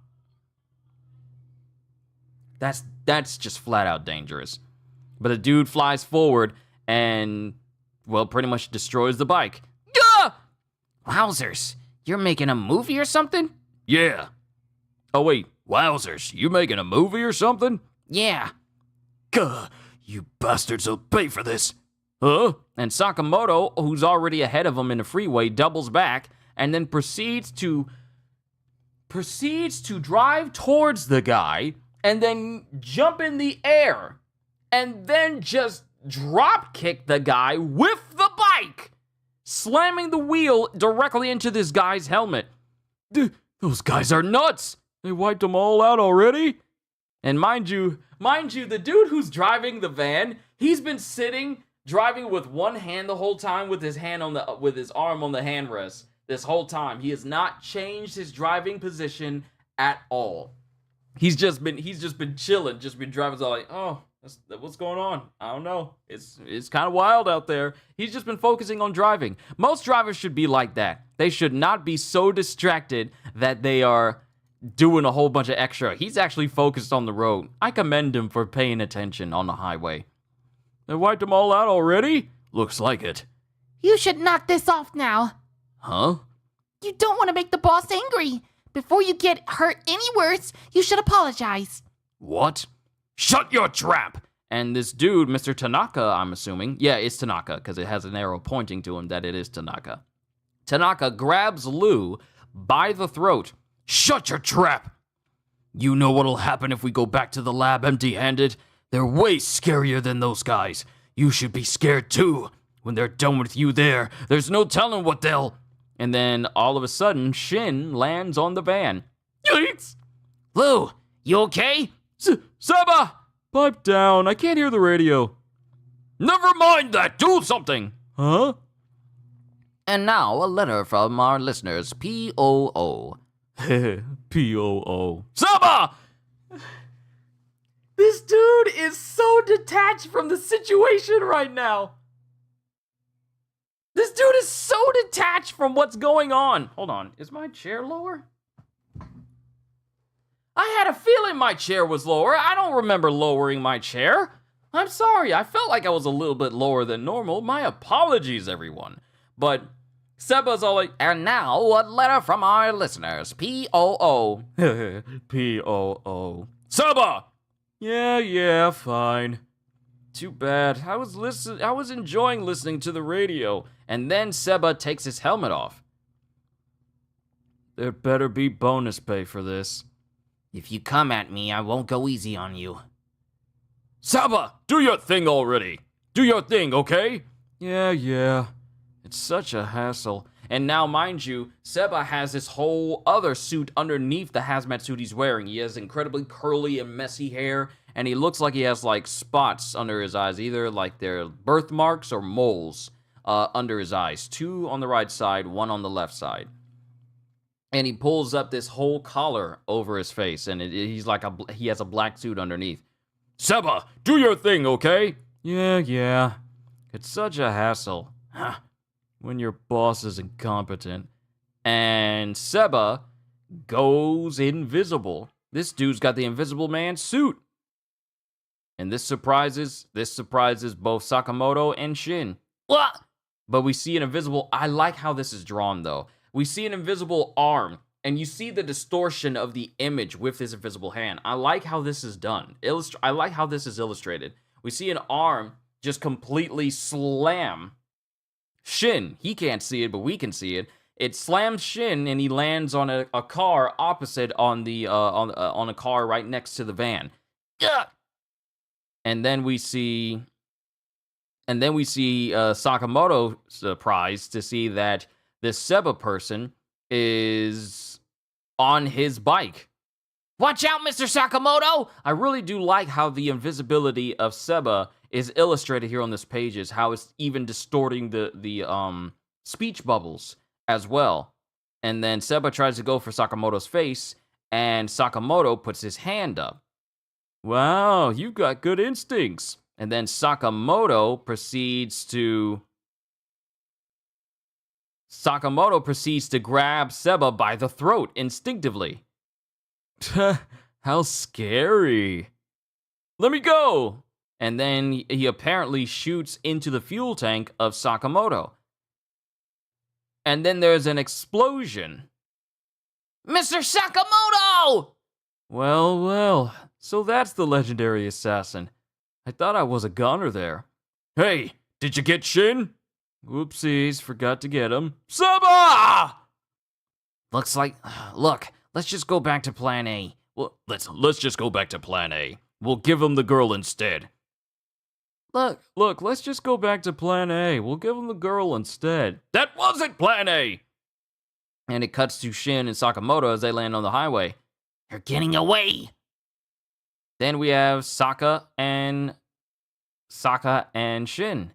That's just flat out dangerous. But the dude flies forward and, well, pretty much destroys the bike. Gah! Wowzers, you're making a movie or something? Yeah. Oh, wait, wowzers, you making a movie or something? Yeah. Gah, you bastards will pay for this. Huh? And Sakamoto, who's already ahead of him in the freeway, doubles back and then proceeds to drive towards the guy and then jump in the air and then just drop kick the guy with the bike, slamming the wheel directly into this guy's helmet. Those guys are nuts. They wiped them all out already. And mind you, the dude who's driving the van, he's been driving with one hand the whole time, with his arm on the handrest this whole time. He has not changed his driving position at all. He's just been chilling, just been driving. So like, oh, what's going on? I don't know. It's kind of wild out there. He's just been focusing on driving. Most drivers should be like that. They should not be so distracted that they are doing a whole bunch of extra. He's actually focused on the road. I commend him for paying attention on the highway. They wiped them all out already? Looks like it. You should knock this off now. Huh? You don't want to make the boss angry. Before you get hurt any worse, you should apologize. What? Shut your trap! And this dude, Mr. Tanaka, I'm assuming. Yeah, it's Tanaka, because it has an arrow pointing to him that it is Tanaka. Tanaka grabs Lou by the throat. Shut your trap! You know what'll happen if we go back to the lab empty-handed? They're way scarier than those guys. You should be scared too. When they're done with you there's no telling what they'll... And then, all of a sudden, Shin lands on the van. Yikes! Lou, you okay? Seba! Pipe down, I can't hear the radio. Never mind that, do something! Huh? And now, a letter from our listeners, P.O.O. P.O.O. Seba! This dude is so detached from the situation right now. This dude is so detached from what's going on. Hold on, is my chair lower? I had a feeling my chair was lower. I don't remember lowering my chair. I'm sorry, I felt like I was a little bit lower than normal. My apologies, everyone. But Seba's all like, and now, a letter from our listeners, P.O.O. P.O.O. Seba! Yeah, fine. Too bad. I was enjoying listening to the radio. And then Seba takes his helmet off. There better be bonus pay for this. If you come at me, I won't go easy on you. Saba, do your thing already. Do your thing, okay? Yeah. It's such a hassle. And now, mind you, Seba has this whole other suit underneath the hazmat suit he's wearing. He has incredibly curly and messy hair, and he looks like he has, like, spots under his eyes. Either, like, they're birthmarks or moles under his eyes. 2 on the right side, 1 on the left side. And he pulls up this whole collar over his face, and he has a black suit underneath. Seba, do your thing, okay? Yeah. It's such a hassle. Huh. When your boss is incompetent. And Seba goes invisible. This dude's got the Invisible Man suit. And this surprises both Sakamoto and Shin. What? But we see an invisible... I like how this is drawn, though. We see an invisible arm, and you see the distortion of the image with this invisible hand. I like how this is done. I like how this is illustrated. We see an arm just completely slam Shin. He can't see it, but we can see it. It slams Shin, and he lands on a car opposite on a car right next to the van. Ugh! And then we see Sakamoto surprised to see that this Seba person is on his bike. Watch out, Mr. Sakamoto! I really do like how the invisibility of Seba is illustrated here on this page, is how it's even distorting the speech bubbles as well. And then Seba tries to go for Sakamoto's face, and Sakamoto puts his hand up. Wow, you've got good instincts. And then Sakamoto proceeds to grab Seba by the throat instinctively. How scary. Let me go. And then he apparently shoots into the fuel tank of Sakamoto. And then there's an explosion. Mr. Sakamoto! Well, so that's the legendary assassin. I thought I was a goner there. Hey, did you get Shin? Whoopsies, forgot to get him. Seba! Look, let's just go back to plan A. Well, let's just go back to plan A. We'll give him the girl instead. Look, let's just go back to plan A. We'll give him the girl instead. That wasn't plan A! And it cuts to Shin and Sakamoto as they land on the highway. They're getting away! Then we have Saka and Shin.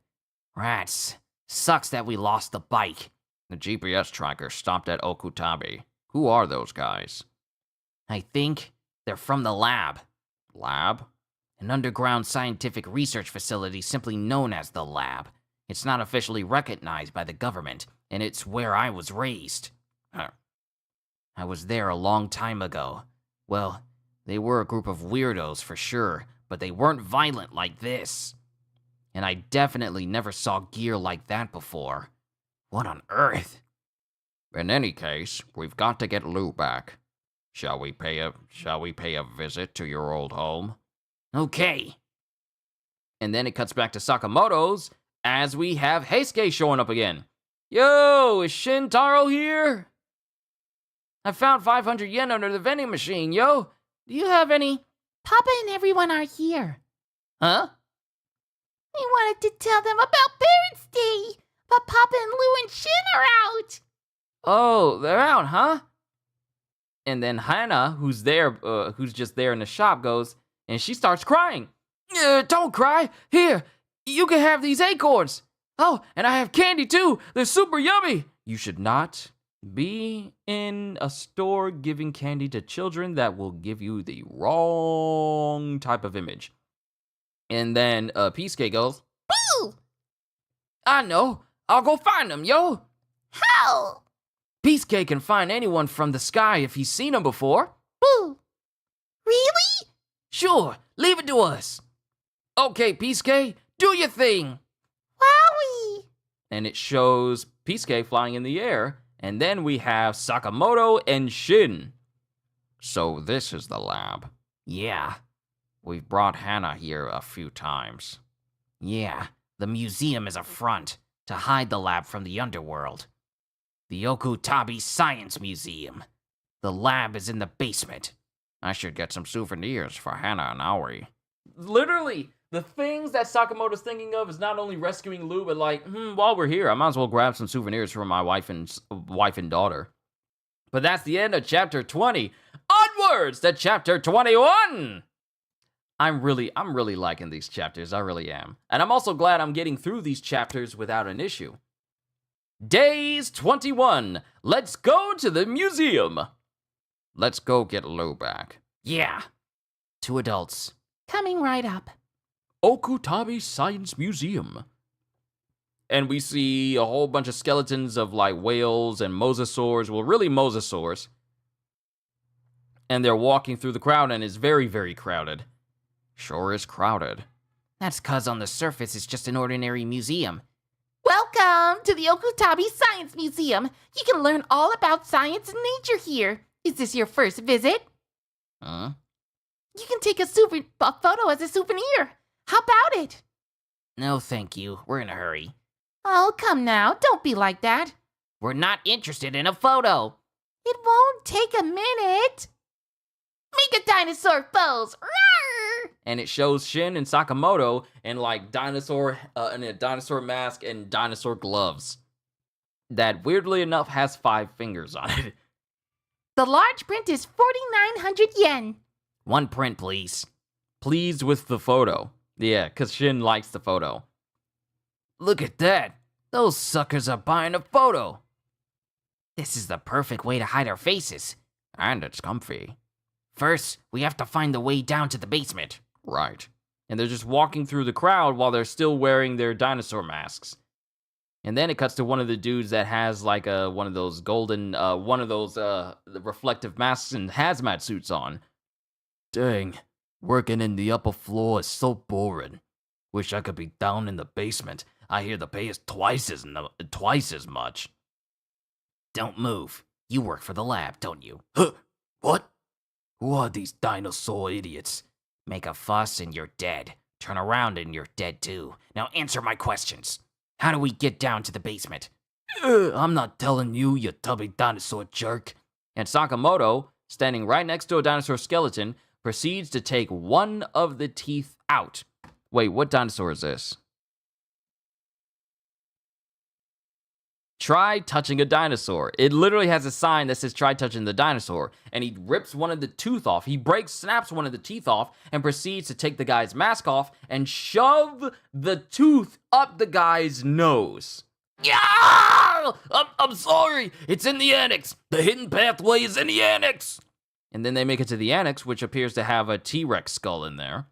Rats. Sucks that we lost the bike. The GPS tracker stopped at Okutabe. Who are those guys? I think they're from the lab. Lab? An underground scientific research facility simply known as the lab. It's not officially recognized by the government, and it's where I was raised. Huh. I was there a long time ago. Well, they were a group of weirdos for sure, but they weren't violent like this. And I definitely never saw gear like that before. What on earth? In any case, we've got to get Lou back. Shall we pay a visit to your old home? Okay. And then it cuts back to Sakamoto's as we have Heisuke showing up again. Yo, is Shintaro here? I found 500 yen under the vending machine, yo. Do you have any? Papa and everyone are here. Huh? We wanted to tell them about Parents' Day, but Papa and Lou and Shin are out. Oh, they're out, huh? And then Hana, who's just there in the shop, goes, and she starts crying. Don't cry. Here, you can have these acorns. Oh, and I have candy too. They're super yummy. You should not be in a store giving candy to children. That will give you the wrong type of image. And then Peasuke goes, Boo! I know. I'll go find them, yo. How? Peasuke can find anyone from the sky if he's seen them before. Boo! Really? Sure, leave it to us. Okay, Peasuke, do your thing. Wowie! And it shows Peasuke flying in the air, and then we have Sakamoto and Shin. So this is the lab. Yeah. We've brought Hana here a few times. Yeah, the museum is a front to hide the lab from the underworld. The Okutabi Science Museum. The lab is in the basement. I should get some souvenirs for Hana and Aoi. Literally, the things that Sakamoto's thinking of is not only rescuing Lou, but like, while we're here, I might as well grab some souvenirs for my wife and daughter. But that's the end of chapter 20. Onwards to chapter 21! I'm really liking these chapters, I really am. And I'm also glad I'm getting through these chapters without an issue. Days 21. Let's go to the museum. Let's go get Lou back. Yeah. 2 adults. Coming right up. Okutabi Science Museum. And we see a whole bunch of skeletons of like whales and mosasaurs. Well, really mosasaurs. And they're walking through the crowd and it's very, very crowded. Sure is crowded. That's 'cause on the surface it's just an ordinary museum. Welcome to the Okutabi Science Museum. You can learn all about science and nature here. Is this your first visit? Huh? You can take a photo as a souvenir. How about it? No, thank you. We're in a hurry. Oh, come now. Don't be like that. We're not interested in a photo. It won't take a minute. Make a dinosaur pose. Roar! And it shows Shin and Sakamoto in like dinosaur in a dinosaur mask and dinosaur gloves. That weirdly enough has 5 fingers on it. The large print is 4,900 yen. 1 print, please. Pleased with the photo. Yeah, because Shin likes the photo. Look at that. Those suckers are buying a photo. This is the perfect way to hide our faces. And it's comfy. First, we have to find the way down to the basement. Right. And they're just walking through the crowd while they're still wearing their dinosaur masks. And then it cuts to one of the dudes that has like one of those golden, reflective masks and hazmat suits on. Dang, working in the upper floor is so boring. Wish I could be down in the basement. I hear the pay is twice as much. Don't move. You work for the lab, don't you? Huh? What? Who are these dinosaur idiots? Make a fuss and you're dead. Turn around and you're dead too. Now answer my questions. How do we get down to the basement? I'm not telling you, you tubby dinosaur jerk. And Sakamoto, standing right next to a dinosaur skeleton, proceeds to take one of the teeth out. Wait, what dinosaur is this? Try touching a dinosaur. It literally has a sign that says try touching the dinosaur. And he rips one of the tooth off. He snaps one of the teeth off and proceeds to take the guy's mask off and shove the tooth up the guy's nose. Yeah! I'm sorry. It's in the annex. The hidden pathway is in the annex. And then they make it to the annex, which appears to have a T-Rex skull in there.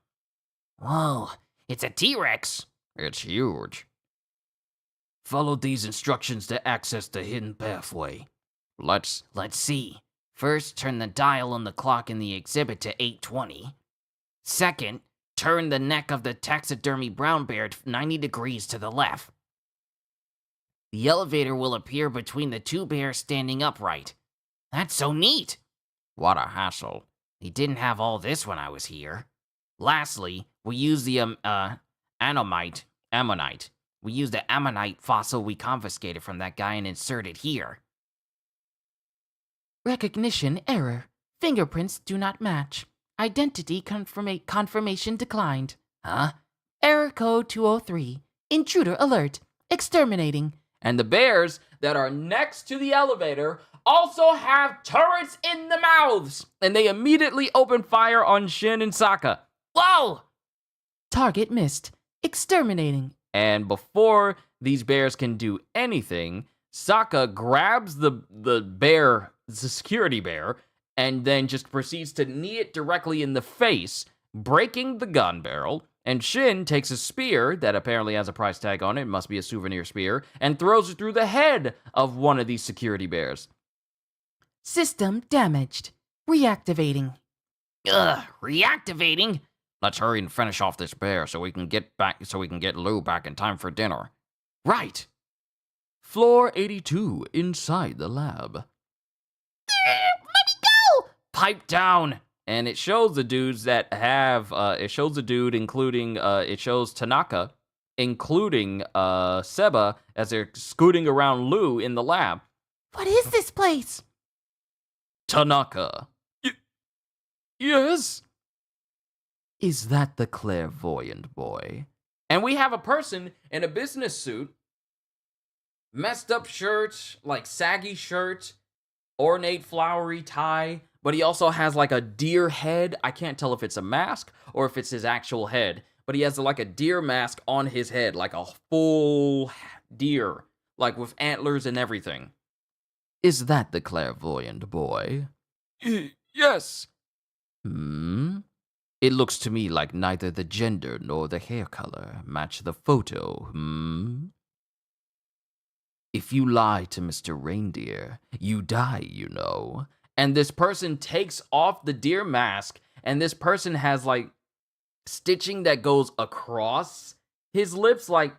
Whoa, it's a T-Rex. It's huge. Follow these instructions to access the hidden pathway. Let's see. First, turn the dial on the clock in the exhibit to 8:20. Second, turn the neck of the taxidermy brown bear 90 degrees to the left. The elevator will appear between the 2 bears standing upright. That's so neat. What a hassle. They didn't have all this when I was here. Lastly, we use the ammonite. We used the ammonite fossil we confiscated from that guy and insert it here. Recognition error. Fingerprints do not match. Identity confirmation declined. Huh? Error code 203. Intruder alert. Exterminating. And the bears that are next to the elevator also have turrets in the mouths. And they immediately open fire on Shin and Saka. Whoa! Target missed. Exterminating. And before these bears can do anything, Saka grabs the bear, the security bear, and then just proceeds to knee it directly in the face, breaking the gun barrel. And Shin takes a spear that apparently has a price tag on it, must be a souvenir spear, and throws it through the head of one of these security bears. System damaged. Reactivating. Reactivating? Let's hurry and finish off this bear so we can get Lou back in time for dinner. Right. Floor 82, inside the lab. Let me go! Pipe down. And it shows the dudes that have, it shows Tanaka, including Seba, as they're scooting around Lou in the lab. What is this place? Tanaka. Yes? Is that the clairvoyant boy? And we have a person in a business suit, messed up shirt, like saggy shirt, ornate flowery tie, but he also has like a deer head. I can't tell if it's a mask or if it's his actual head, but he has like a deer mask on his head, like a full deer, like with antlers and everything. Is that the clairvoyant boy? Yes. It looks to me like neither the gender nor the hair color match the photo, If you lie to Mr. Reindeer, you die, you know. And this person takes off the deer mask, and this person has, like, stitching that goes across his lips, like,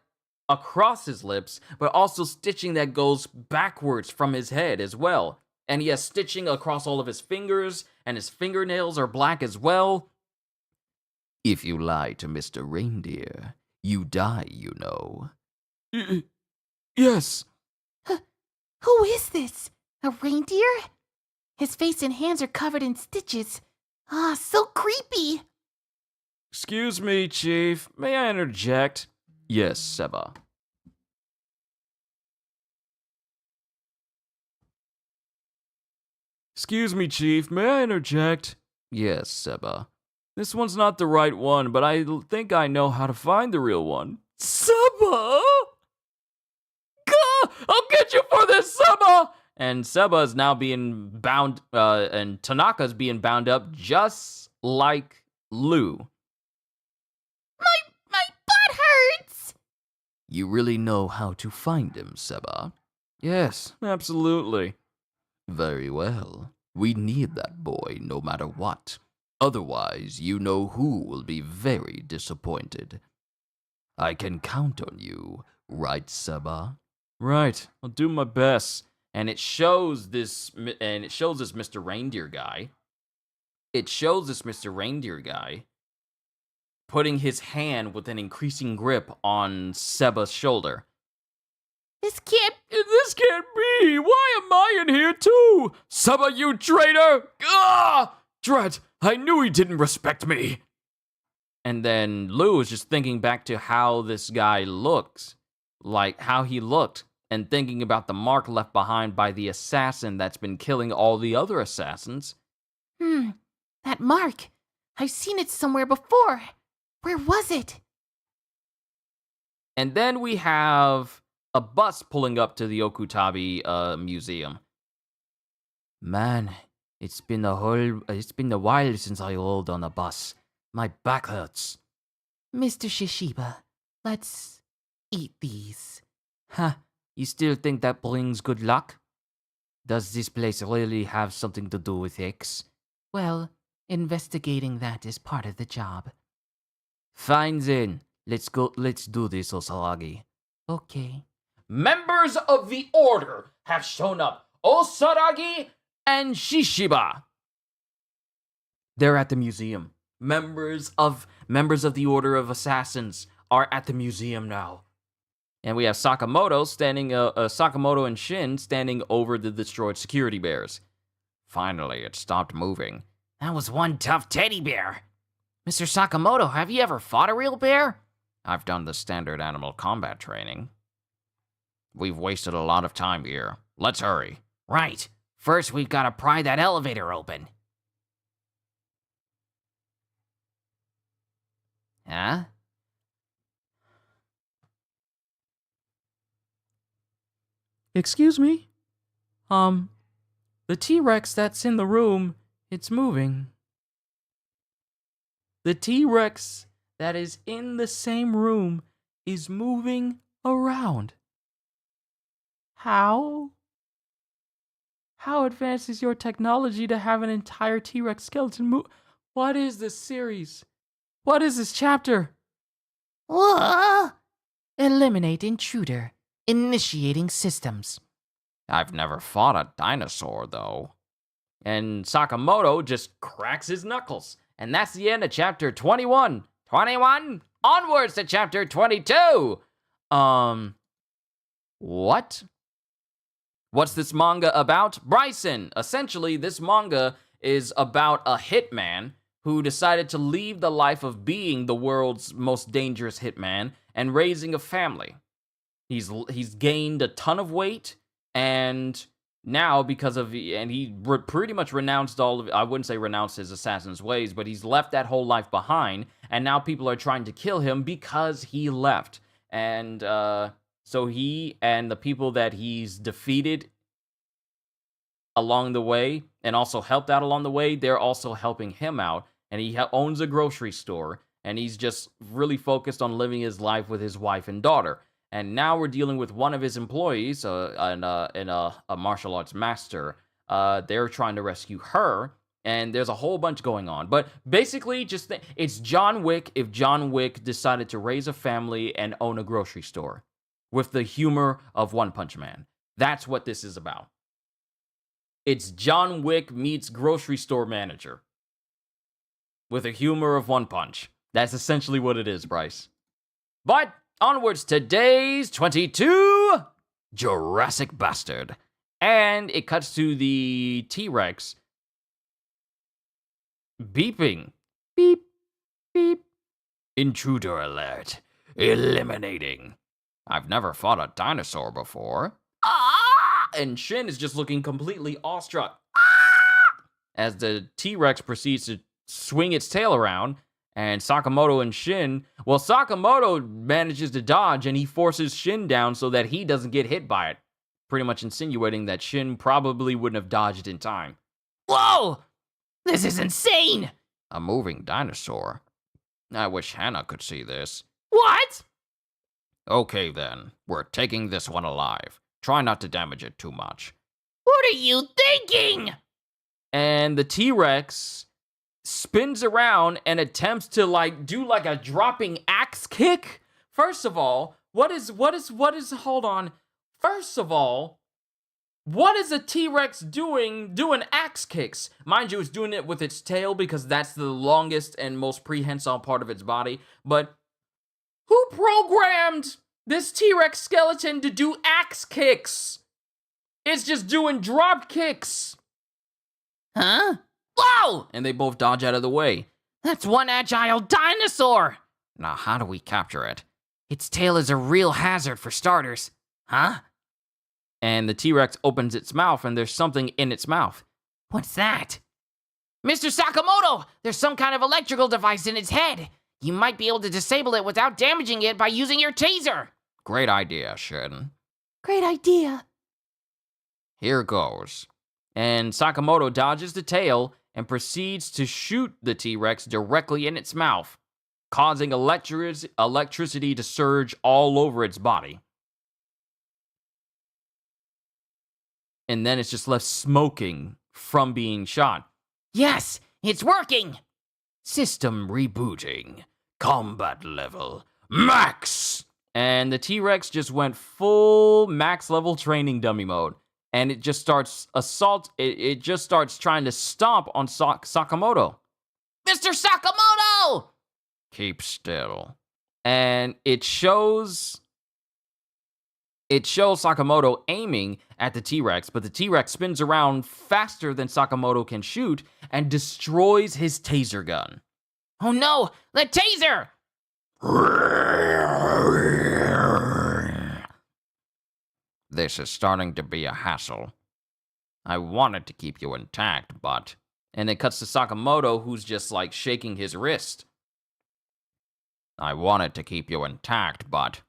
across his lips, but also stitching that goes backwards from his head as well. And he has stitching across all of his fingers, and his fingernails are black as well. If you lie to Mr. Reindeer, you die, you know. Yes. Who is this? A reindeer? His face and hands are covered in stitches. Ah, so creepy. Excuse me, Chief. May I interject? Yes, Seba. Excuse me, Chief. May I interject? Yes, Seba. This one's not the right one, but I think I know how to find the real one. Seba! Gah! I'll get you for this, Seba! And Seba is now being bound, and Tanaka's being bound up just like Lou. My butt hurts. You really know how to find him, Seba? Yes, absolutely. Very well. We need that boy no matter what. Otherwise, you know who will be very disappointed. I can count on you, right, Seba? Right, I'll do my best. And it shows this Mr. Reindeer guy. It shows this Mr. Reindeer guy putting his hand with an increasing grip on Seba's shoulder. This can't be! Why am I in here too? Seba, you traitor! Ah! Drat, I knew he didn't respect me. And then Lou is just thinking back to how this guy looks, like how he looked, and thinking about the mark left behind by the assassin that's been killing all the other assassins. That mark. I've seen it somewhere before. Where was it? And then we have a bus pulling up to the Okutabi museum. Man, it's been a while since I rode on a bus. My back hurts. Mr. Shishiba, let's eat these. Huh, you still think that brings good luck? Does this place really have something to do with X? Well, investigating that is part of the job. Fine then. Let's do this, Osaragi. Okay. Members of the Order have shown up. Osaragi and Shishiba. They're at the museum. Members of the Order of Assassins are at the museum now. And we have Sakamoto Sakamoto and Shin standing over the destroyed security bears. Finally, it stopped moving. That was one tough teddy bear. Mr. Sakamoto, have you ever fought a real bear? I've done the standard animal combat training. We've wasted a lot of time here. Let's hurry. Right. First, we've got to pry that elevator open. Huh? Excuse me? The T-Rex that's in the room, it's moving. The T-Rex that is in the same room is moving around. How? How advanced is your technology to have an entire T-Rex skeleton move? What is this series? What is this chapter? Whoa! Eliminate intruder. Initiating systems. I've never fought a dinosaur, though. And Sakamoto just cracks his knuckles. And that's the end of chapter 21. 21? Onwards to chapter 22! What? What's this manga about? Bryson. Essentially, this manga is about a hitman who decided to leave the life of being the world's most dangerous hitman and raising a family. He's gained a ton of weight, and now he pretty much renounced I wouldn't say renounced his assassin's ways, but he's left that whole life behind, and now people are trying to kill him because he left. And so he and the people that he's defeated along the way and also helped out along the way, they're also helping him out. And he owns a grocery store, and he's just really focused on living his life with his wife and daughter. And now we're dealing with one of his employees, a martial arts master. They're trying to rescue her, and there's a whole bunch going on. But basically, it's John Wick if John Wick decided to raise a family and own a grocery store with the humor of One Punch Man. That's what this is about. It's John Wick meets grocery store manager with the humor of One Punch. That's essentially what it is, Bryce. But onwards to Days 22, Jurassic Bastard. And it cuts to the T-Rex beeping. Beep, beep. Intruder alert. Eliminating. I've never fought a dinosaur before. Ah! And Shin is just looking completely awestruck. Ah! As the T-Rex proceeds to swing its tail around, and Sakamoto and Shin, well, Sakamoto manages to dodge, and he forces Shin down so that he doesn't get hit by it, pretty much insinuating that Shin probably wouldn't have dodged in time. Whoa! This is insane! A moving dinosaur. I wish Hannah could see this. What? Okay then, we're taking this one alive. Try not to damage it too much. What are you thinking? And the T-Rex spins around and attempts to do a dropping axe kick. First of all, hold on. First of all, what is a T-Rex doing axe kicks? Mind you, it's doing it with its tail because that's the longest and most prehensile part of its body. But who programmed this T-Rex skeleton to do axe kicks? It's just doing drop kicks. Huh? Whoa! And they both dodge out of the way. That's one agile dinosaur! Now, how do we capture it? Its tail is a real hazard for starters. Huh? And the T-Rex opens its mouth, and there's something in its mouth. What's that? Mr. Sakamoto! There's some kind of electrical device in its head. You might be able to disable it without damaging it by using your taser. Great idea, Shin. Great idea. Here goes. And Sakamoto dodges the tail and proceeds to shoot the T-Rex directly in its mouth, causing electricity to surge all over its body. And then it's just left smoking from being shot. Yes, it's working! System rebooting. Combat level max! And the T-Rex just went full max level training dummy mode. And it just starts it just starts trying to stomp on Sakamoto. Mr. Sakamoto! Keep still. And it shows Sakamoto aiming at the T-Rex, but the T-Rex spins around faster than Sakamoto can shoot and destroys his taser gun. Oh no, the taser! This is starting to be a hassle. I wanted to keep you intact, but... And it cuts to Sakamoto, who's just, shaking his wrist. I wanted to keep you intact, but...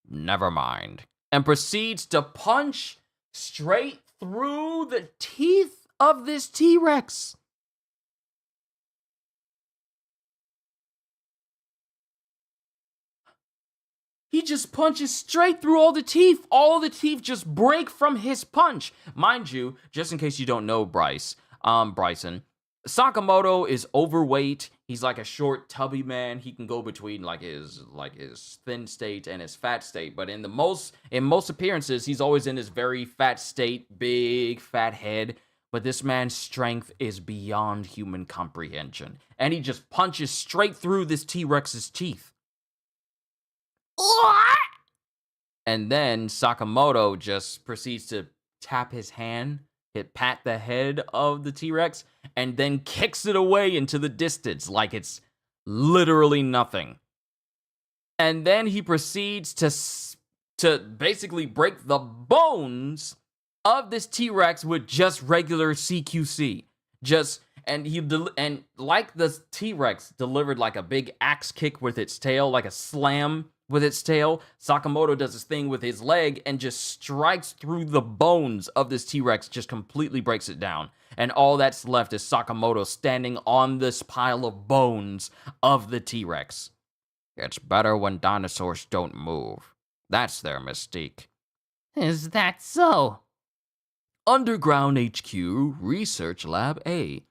Never mind. And proceeds to punch straight through the teeth of this T-Rex. He just punches straight through all the teeth. All the teeth just break from his punch. Mind you, just in case you don't know Bryson, Sakamoto is overweight. He's like a short, tubby man. He can go between his thin state and his fat state. But in most appearances, he's always in his very fat state, big fat head. But this man's strength is beyond human comprehension. And he just punches straight through this T-Rex's teeth. What? And then Sakamoto just proceeds to tap his hand, pat the head of the T-Rex, and then kicks it away into the distance like it's literally nothing. And then he proceeds to basically break the bones of this T-Rex with just regular CQC. And like the T-Rex delivered like a big axe kick with its tail, like a slam with its tail, Sakamoto does his thing with his leg and just strikes through the bones of this T-Rex, just completely breaks it down. And all that's left is Sakamoto standing on this pile of bones of the T-Rex. It's better when dinosaurs don't move. That's their mystique. Is that so? Underground HQ, Research Lab A.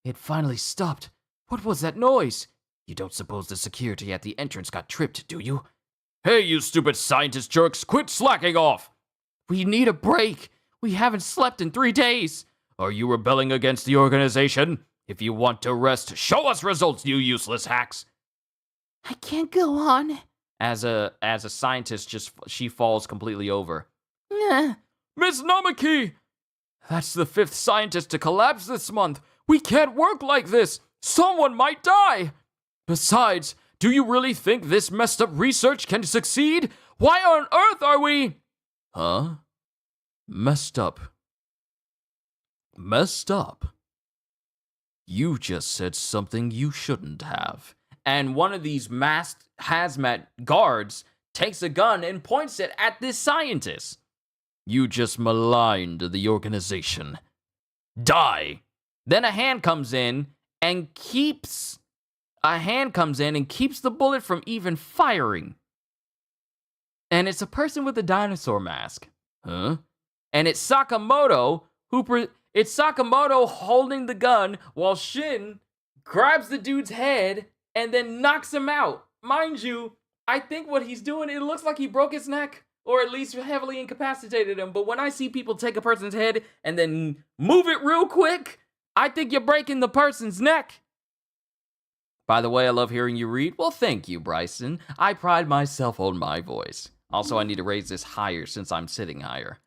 It finally stopped. What was that noise? You don't suppose the security at the entrance got tripped, do you? Hey, you stupid scientist jerks, quit slacking off! We need a break. We haven't slept in 3 days. Are you rebelling against the organization? If you want to rest, show us results, you useless hacks! I can't go on. As a scientist, she falls completely over. Nah. Miss Namaki! That's the 5th scientist to collapse this month. We can't work like this. Someone might die. Besides, do you really think this messed up research can succeed? Why on earth are we... Huh? Messed up. Messed up? You just said something you shouldn't have. And one of these masked hazmat guards takes a gun and points it at this scientist. You just maligned the organization. Die! Then a hand comes in and keeps the bullet from even firing. And it's a person with a dinosaur mask. Huh? And it's Sakamoto it's Sakamoto holding the gun while Shin grabs the dude's head and then knocks him out. Mind you, I think what he's doing, it looks like he broke his neck, or at least heavily incapacitated him. But when I see people take a person's head and then move it real quick, I think you're breaking the person's neck. By the way, I love hearing you read. Well, thank you, Bryson. I pride myself on my voice. Also, I need to raise this higher since I'm sitting higher.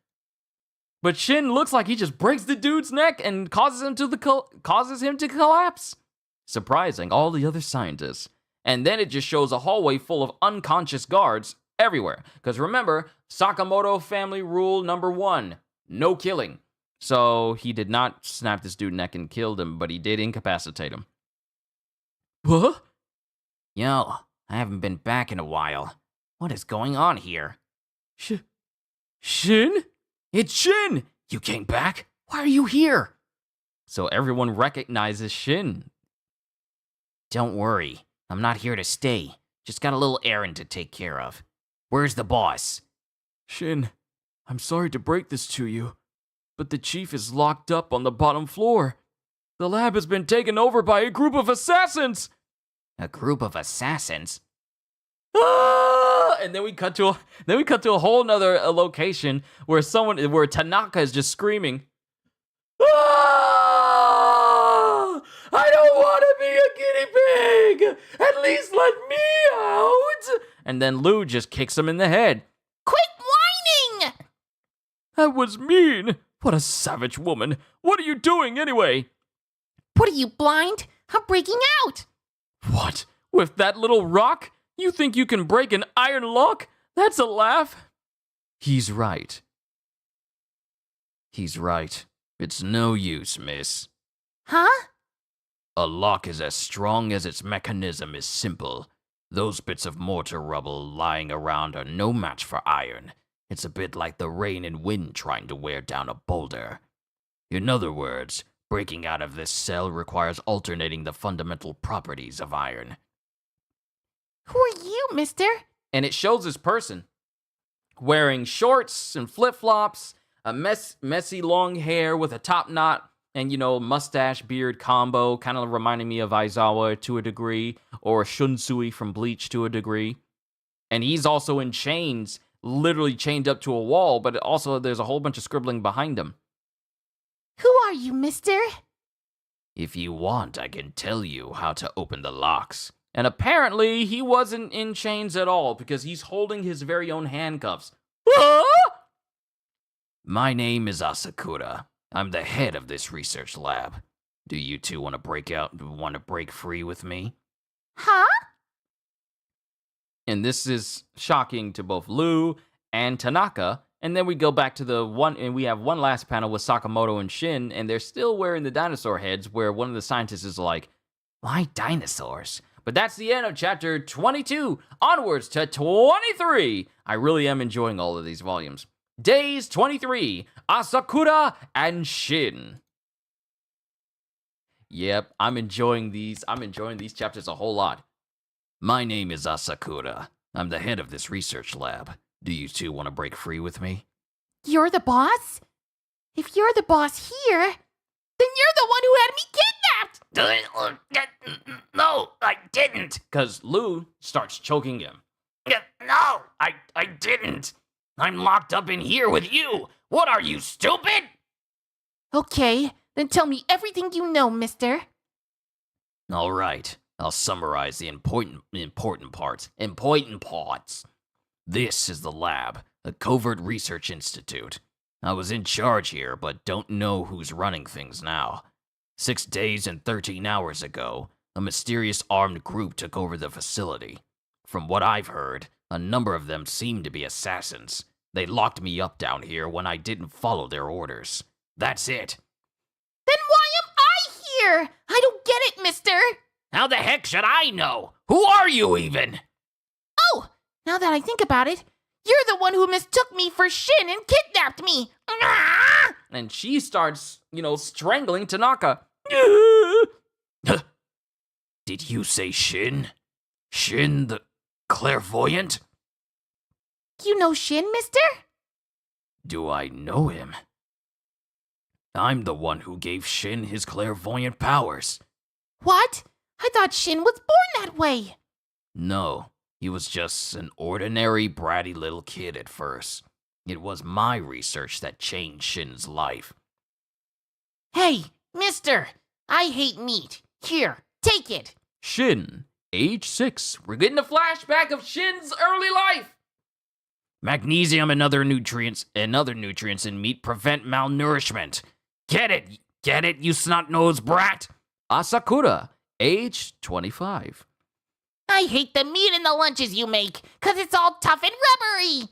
But Shin looks like he just breaks the dude's neck and causes him to collapse. Surprising all the other scientists. And then it just shows a hallway full of unconscious guards everywhere. Because remember, Sakamoto family rule number 1, no killing. So he did not snap this dude's neck and killed him, but he did incapacitate him. What? Yo, I haven't been back in a while. What is going on here? Shin? It's Shin! You came back? Why are you here? So everyone recognizes Shin. Don't worry, I'm not here to stay. Just got a little errand to take care of. Where's the boss? Shin, I'm sorry to break this to you, but the chief is locked up on the bottom floor. The lab has been taken over by a group of assassins. A group of assassins? Ah! And then we cut to a whole nother location where Tanaka is just screaming. Ah! I don't want to be a guinea pig. At least let me out. And then Lou just kicks him in the head. Quit whining! That was mean. What a savage woman. What are you doing anyway? What are you, blind? I'm breaking out! What? With that little rock? You think you can break an iron lock? That's a laugh. He's right. He's right. It's no use, miss. Huh? A lock is as strong as its mechanism is simple. Those bits of mortar rubble lying around are no match for iron. It's a bit like the rain and wind trying to wear down a boulder. In other words, breaking out of this cell requires alternating the fundamental properties of iron. Who are you, mister? And it shows this person wearing shorts and flip-flops, a messy long hair with a top knot, and, mustache beard combo, kind of reminding me of Aizawa to a degree, or Shunsui from Bleach to a degree. And he's also in chains, literally chained up to a wall, but also there's a whole bunch of scribbling behind him. Who are you, mister? If you want, I can tell you how to open the locks. And apparently, he wasn't in chains at all, because he's holding his very own handcuffs. Ah! My name is Asakura. I'm the head of this research lab. Do you two want to break free with me? Huh? And this is shocking to both Lou and Tanaka. And then we go back to the one, and we have one last panel with Sakamoto and Shin, and they're still wearing the dinosaur heads, where one of the scientists is like, why dinosaurs? But that's the end of chapter 22, onwards to 23. I really am enjoying all of these volumes. Days 23, Asakura and Shin. Yep, I'm enjoying these chapters a whole lot. My name is Asakura. I'm the head of this research lab. Do you two want to break free with me? You're the boss? If you're the boss here, then you're the one who had me kidnapped! No, I didn't. Because Lou starts choking him. No, I didn't. I'm locked up in here with you. What are you, stupid? Okay, then tell me everything you know, mister. All right, I'll summarize the important parts. This is the lab, a covert research institute. I was in charge here, but don't know who's running things now. 6 days and 13 hours ago, a mysterious armed group took over the facility. From what I've heard, a number of them seem to be assassins. They locked me up down here when I didn't follow their orders. That's it. Then why am I here? I don't get it, mister. How the heck should I know? Who are you even? Oh, now that I think about it, you're the one who mistook me for Shin and kidnapped me. And she starts, strangling Tanaka. Did you say Shin? Shin the clairvoyant? You know Shin, mister? Do I know him? I'm the one who gave Shin his clairvoyant powers. What? I thought Shin was born that way. No, he was just an ordinary bratty little kid at first. It was my research that changed Shin's life. Hey, mister, I hate meat. Here, take it. Shin, age 6. We're getting a flashback of Shin's early life. Magnesium and other nutrients in meat prevent malnourishment. Get it, you snot-nosed brat? Asakura, age 25. I hate the meat in the lunches you make, 'cause it's all tough and rubbery.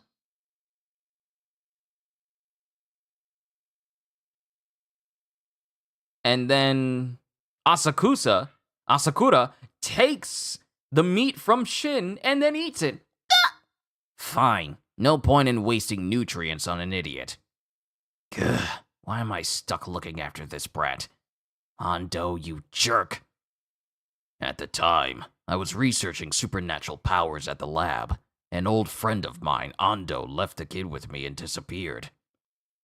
And then Asakura takes the meat from Shin and then eats it. Fine. No point in wasting nutrients on an idiot. Gah, why am I stuck looking after this brat? Ando, you jerk. At the time, I was researching supernatural powers at the lab. An old friend of mine, Ando, left the kid with me and disappeared.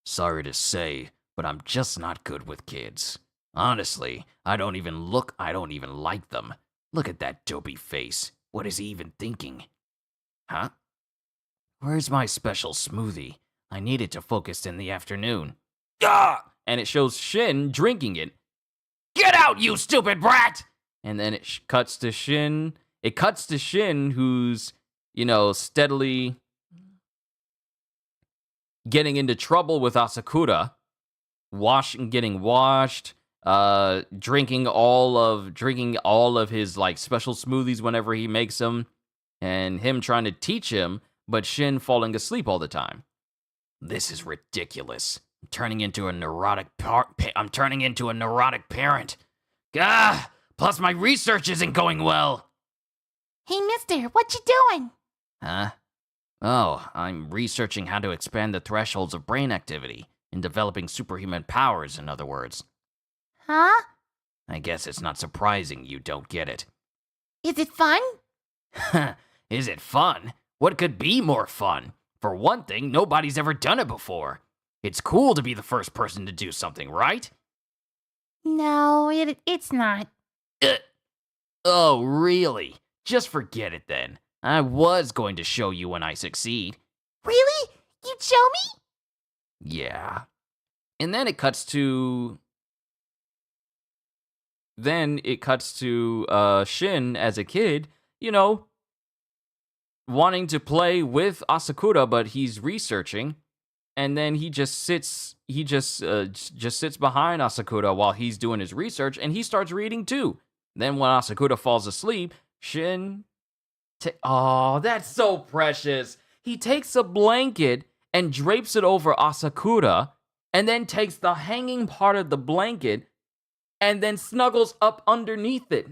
Sorry to say, but I'm just not good with kids. Honestly, I don't even like them. Look at that dopey face. What is he even thinking? Huh? Where's my special smoothie? I needed to focus in the afternoon. Ah! And it shows Shin drinking it. Get out, you stupid brat! And then it cuts to Shin. It cuts to Shin, who's, steadily getting into trouble with Asakura, getting washed, drinking all of his special smoothies whenever he makes them, and him trying to teach him, but Shin falling asleep all the time. This is ridiculous. I'm turning into a neurotic parent. Gah! Plus my research isn't going well. Hey, mister, what you doing? Huh? Oh, I'm researching how to expand the thresholds of brain activity in developing superhuman powers, in other words. Huh? I guess it's not surprising you don't get it. Is it fun? Is it fun? What could be more fun? For one thing, nobody's ever done it before. It's cool to be the first person to do something, right? No, it's not. Oh, really? Just forget it then. I was going to show you when I succeed. Really? You'd show me? Yeah. And then it cuts to Shin as a kid, wanting to play with Asakura, but he's researching. and then he just sits behind Asakura while he's doing his research, and he starts reading too. Then when Asakura falls asleep, Shin oh, that's so precious. He takes a blanket and drapes it over Asakura, and then takes the hanging part of the blanket and then snuggles up underneath it.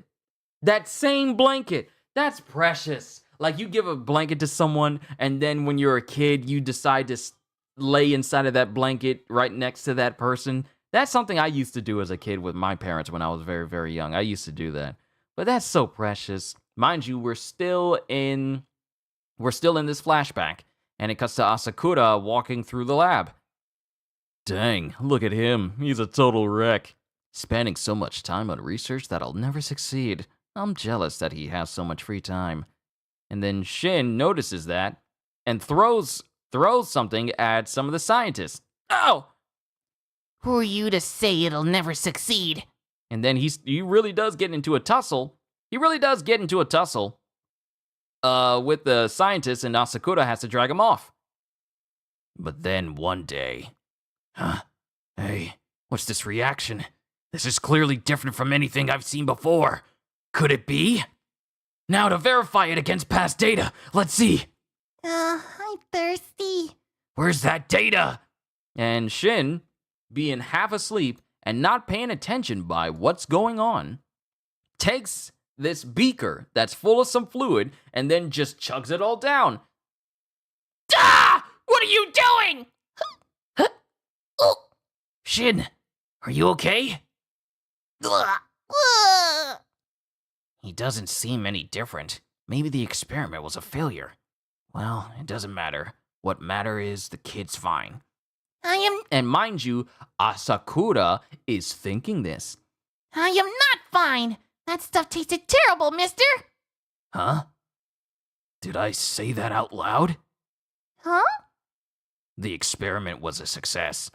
That same blanket. That's precious. Like, you give a blanket to someone, and then when you're a kid, you decide to lay inside of that blanket right next to that person. That's something I used to do as a kid with my parents when I was very, very young. I used to do that. But that's so precious. Mind you, we're still in this flashback, and it cuts to Asakura walking through the lab. Dang, look at him. He's a total wreck. Spending so much time on research that I'll never succeed. I'm jealous that he has so much free time. And then Shin notices that and throws something at some of the scientists. Oh! Who are you to say it'll never succeed? And then he really does get into a tussle. He really does get into a tussle with the scientists, and Asakura has to drag him off. But then one day... Huh? Hey, what's this reaction? This is clearly different from anything I've seen before. Could it be? Now to verify it against past data, let's see. I'm thirsty. Where's that data? And Shin, being half asleep and not paying attention by what's going on, takes this beaker that's full of some fluid and then just chugs it all down. Ah! What are you doing? Shin, are you okay? He doesn't seem any different. Maybe the experiment was a failure. Well, it doesn't matter. What matters is the kid's fine. And mind you, Asakura is thinking this. I am not fine. That stuff tasted terrible, mister. Huh? Did I say that out loud? Huh? The experiment was a success.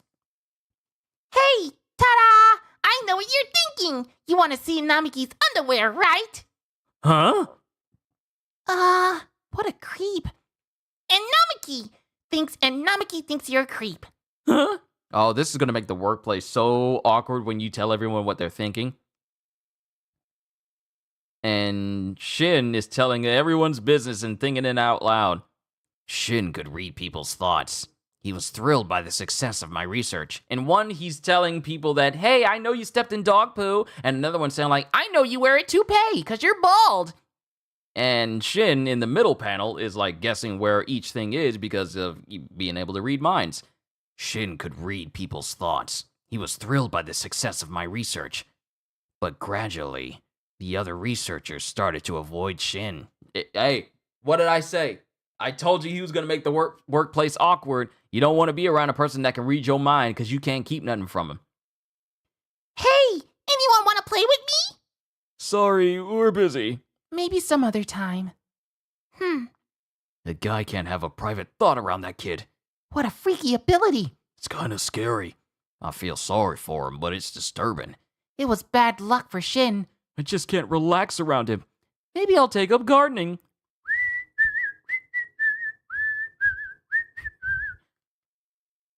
Hey, ta-da! I know what you're thinking. You want to see Namiki's underwear, right? Huh? What a creep. And Namiki thinks you're a creep. Huh? Oh, this is going to make the workplace so awkward when you tell everyone what they're thinking. And Shin is telling everyone's business and thinking it out loud. Shin could read people's thoughts. He was thrilled by the success of my research. In one, he's telling people that, hey, I know you stepped in dog poo. And another one saying like, I know you wear a toupee because you're bald. And Shin, in the middle panel, is like guessing where each thing is because of being able to read minds. Shin could read people's thoughts. He was thrilled by the success of my research. But gradually, the other researchers started to avoid Shin. Hey, what did I say? I told you he was going to make the workplace awkward. You don't want to be around a person that can read your mind because you can't keep nothing from him. Hey, anyone want to play with me? Sorry, we're busy. Maybe some other time. The guy can't have a private thought around that kid. What a freaky ability. It's kind of scary. I feel sorry for him, but it's disturbing. It was bad luck for Shin. I just can't relax around him. Maybe I'll take up gardening.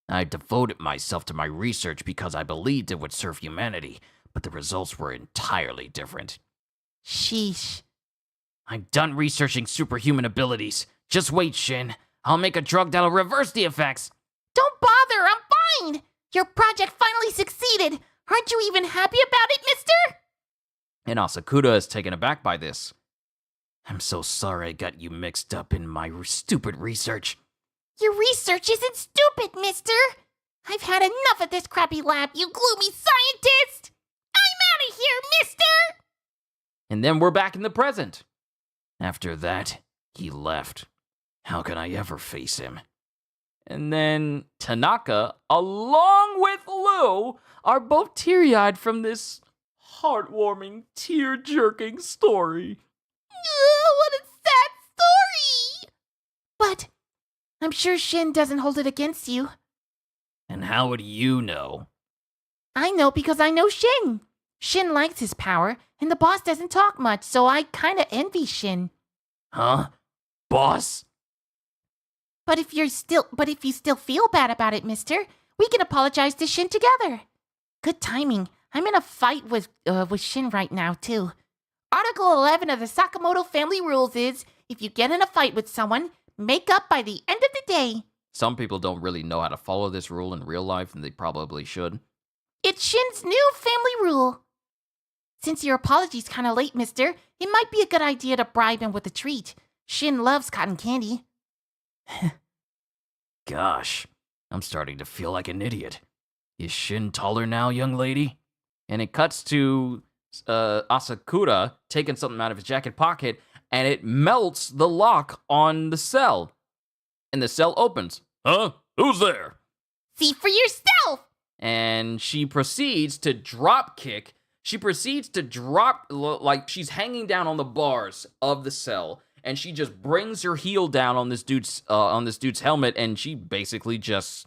I devoted myself to my research because I believed it would serve humanity, but the results were entirely different. Sheesh. I'm done researching superhuman abilities. Just wait, Shin. I'll make a drug that'll reverse the effects. Don't bother, I'm fine. Your project finally succeeded. Aren't you even happy about it, mister? And Asakura is taken aback by this. I'm so sorry I got you mixed up in my stupid research. Your research isn't stupid, mister. I've had enough of this crappy lab, you gloomy scientist. I'm out of here, mister. And then we're back in the present. After that, he left. How can I ever face him? And then Tanaka, along with Lou, are both teary-eyed from this heartwarming, tear-jerking story. What a sad story! But I'm sure Shin doesn't hold it against you. And how would you know? I know because I know Shin. Shin likes his power, and the boss doesn't talk much, so I kinda envy Shin. Huh? Boss? But if you still feel bad about it, mister, we can apologize to Shin together. Good timing. I'm in a fight with Shin right now, too. Article 11 of the Sakamoto family rules is, if you get in a fight with someone, make up by the end of the day. Some people don't really know how to follow this rule in real life, and they probably should. It's Shin's new family rule. Since your apology's kind of late, mister, it might be a good idea to bribe him with a treat. Shin loves cotton candy. Gosh, I'm starting to feel like an idiot. Is Shin taller now, young lady? And it cuts to Asakura taking something out of his jacket pocket, and it melts the lock on the cell. And the cell opens. Huh? Who's there? See for yourself! And she proceeds to drop kick. She proceeds to drop, like she's hanging down on the bars of the cell, and she just brings her heel down on this dude's helmet, and she basically just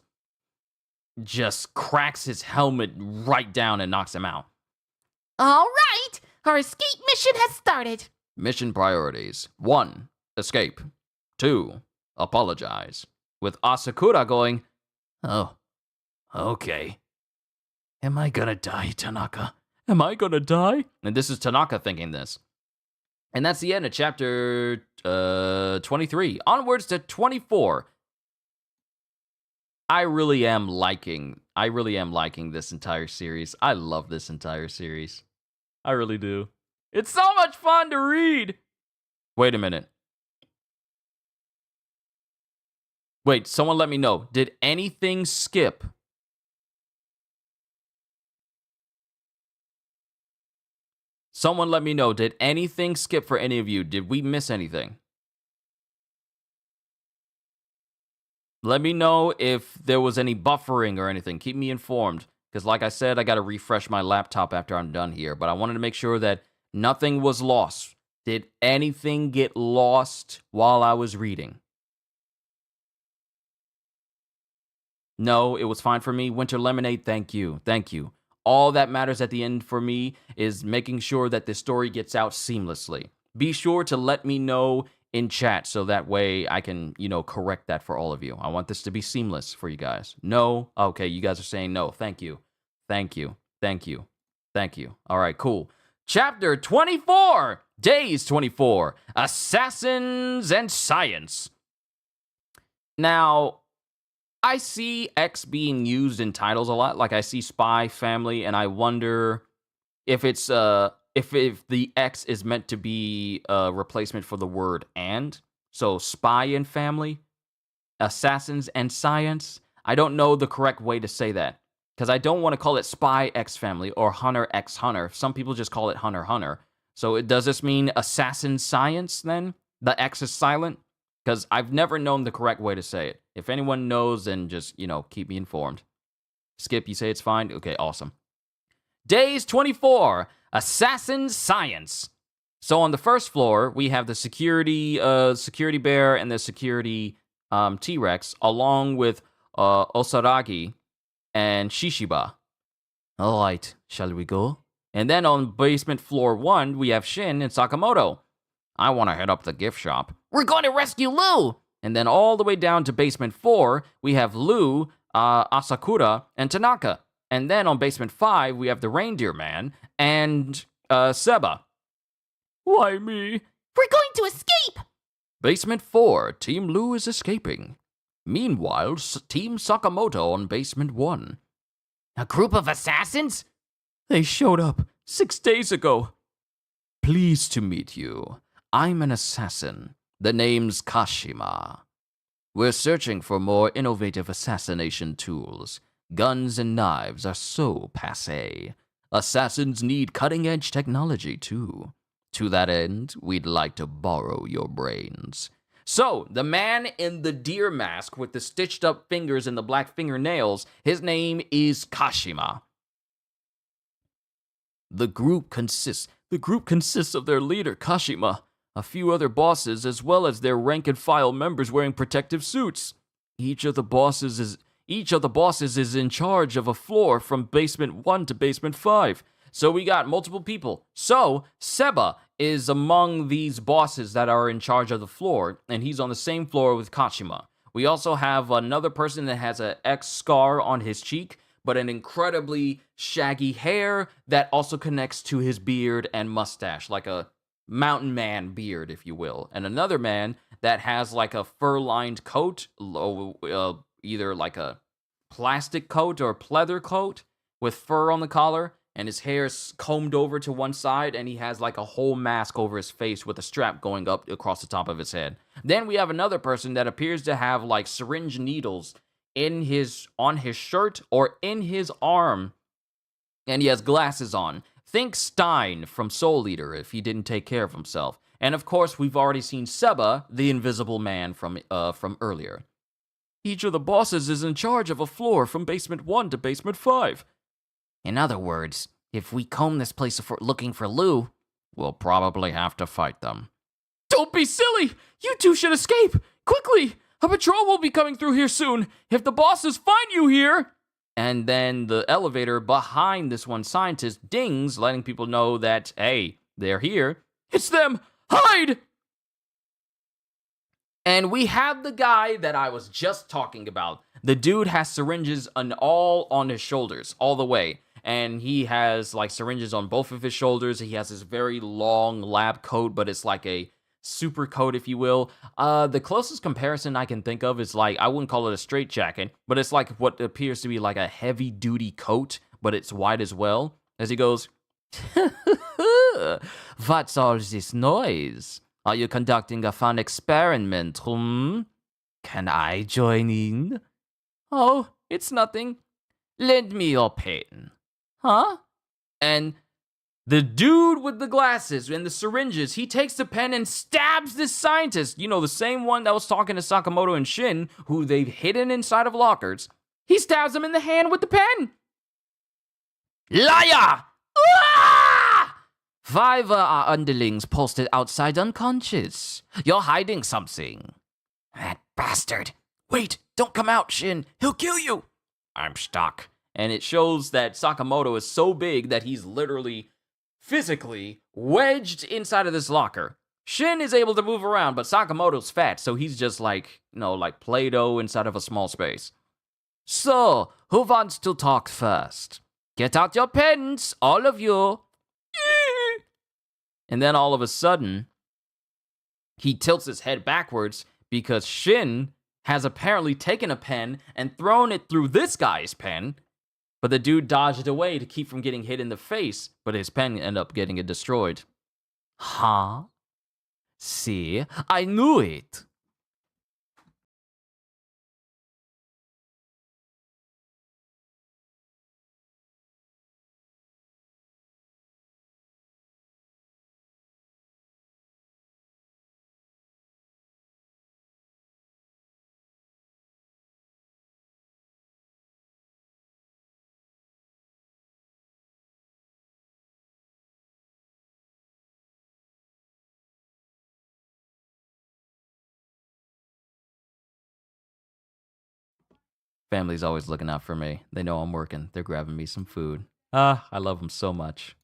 cracks his helmet right down and knocks him out. All right, our escape mission has started. Mission priorities: 1, escape. 2, apologize. With Asakura going, Oh, okay. Am I gonna die, Tanaka? am I gonna die? And this is Tanaka thinking this. And that's the end of chapter 23. Onwards to 24. I really am liking this entire series. I love this entire series. I really do. It's so much fun to read. Wait a minute. Wait, someone let me know. Did anything skip? Someone let me know. Did anything skip for any of you? Did we miss anything? Let me know if there was any buffering or anything. Keep me informed. Because like I said, I got to refresh my laptop after I'm done here. But I wanted to make sure that nothing was lost. Did anything get lost while I was reading? No, it was fine for me. Winter Lemonade, thank you. Thank you. All that matters at the end for me is making sure that this story gets out seamlessly. Be sure to let me know in chat so that way I can, correct that for all of you. I want this to be seamless for you guys. No? Okay, you guys are saying no. Thank you. Thank you. Thank you. Thank you. All right, cool. Chapter 24, Days 24, Assassins and Science. Now, I see X being used in titles a lot. Like I see Spy, Family, and I wonder if it's if the X is meant to be a replacement for the word and. So Spy and Family, Assassins and Science. I don't know the correct way to say that because I don't want to call it Spy X Family or Hunter X Hunter. Some people just call it Hunter Hunter. So does this mean Assassin Science then? The X is silent? Because I've never known the correct way to say it. If anyone knows, then just, keep me informed. Skip, you say it's fine? Okay, awesome. Days 24, Assassin Science. So on the first floor, we have the security bear and the security T-Rex, along with Osaragi and Shishiba. All right, shall we go? And then on basement floor 1, we have Shin and Sakamoto. I want to head up the gift shop. We're going to rescue Lou! And then all the way down to basement 4, we have Lou, Asakura, and Tanaka. And then on basement 5, we have the Reindeer Man and Seba. Why me? We're going to escape! Basement 4, Team Lou is escaping. Meanwhile, Team Sakamoto on basement 1. A group of assassins? They showed up 6 days ago. Pleased to meet you. I'm an assassin. The name's Kashima. We're searching for more innovative assassination tools. Guns and knives are so passé. Assassins need cutting-edge technology, too. To that end, we'd like to borrow your brains. So, the man in the deer mask with the stitched-up fingers and the black fingernails, his name is Kashima. The group consists of their leader, Kashima, a few other bosses, as well as their rank-and-file members wearing protective suits. Each of the bosses is in charge of a floor from basement 1 to basement 5. So we got multiple people. So Seba is among these bosses that are in charge of the floor, and he's on the same floor with Kashima. We also have another person that has an X scar on his cheek, but an incredibly shaggy hair that also connects to his beard and mustache, like a mountain man beard, if you will. And another man that has like a fur-lined coat, either like a plastic coat or pleather coat with fur on the collar, and his hair's combed over to one side, and he has like a whole mask over his face with a strap going up across the top of his head. Then we have another person that appears to have like syringe needles on his shirt or in his arm, and he has glasses on. Think Stein from Soul Eater if he didn't take care of himself. And of course, we've already seen Seba, the invisible man from earlier. Each of the bosses is in charge of a floor from basement 1 to basement 5. In other words, if we comb this place looking for Lou, we'll probably have to fight them. Don't be silly! You two should escape! Quickly! A patrol will be coming through here soon! If the bosses find you here! And then the elevator behind this one scientist dings, letting people know that, hey, they're here. It's them! Hide! And we have the guy that I was just talking about. The dude has syringes all on his shoulders, all the way. And he has like syringes on both of his shoulders. He has this very long lab coat, but it's like a super coat, if you will. The closest comparison I can think of is like, I wouldn't call it a straitjacket, but it's like what appears to be like a heavy duty coat, but it's white as well. As he goes, what's all this noise? Are you conducting a fun experiment, Can I join in? oh, it's nothing. Lend me your pen. Huh? And the dude with the glasses and the syringes, he takes the pen and stabs this scientist. You know, the same one that was talking to Sakamoto and Shin, who they've hidden inside of lockers. He stabs him in the hand with the pen. Liar! Five are underlings posted outside unconscious. You're hiding something. That bastard. Wait, don't come out, Shin. He'll kill you. I'm stuck. And it shows that Sakamoto is so big that he's literally physically wedged inside of this locker. Shin is able to move around, but Sakamoto's fat, so he's just like, like Play-Doh inside of a small space. So, who wants to talk first? Get out your pens, all of you. And then all of a sudden, he tilts his head backwards because Shin has apparently taken a pen and thrown it through this guy's pen. But the dude dodged it away to keep from getting hit in the face, but his pen ended up getting it destroyed. Huh? See, I knew it. Family's always looking out for me. They know I'm working. They're grabbing me some food. I love them so much.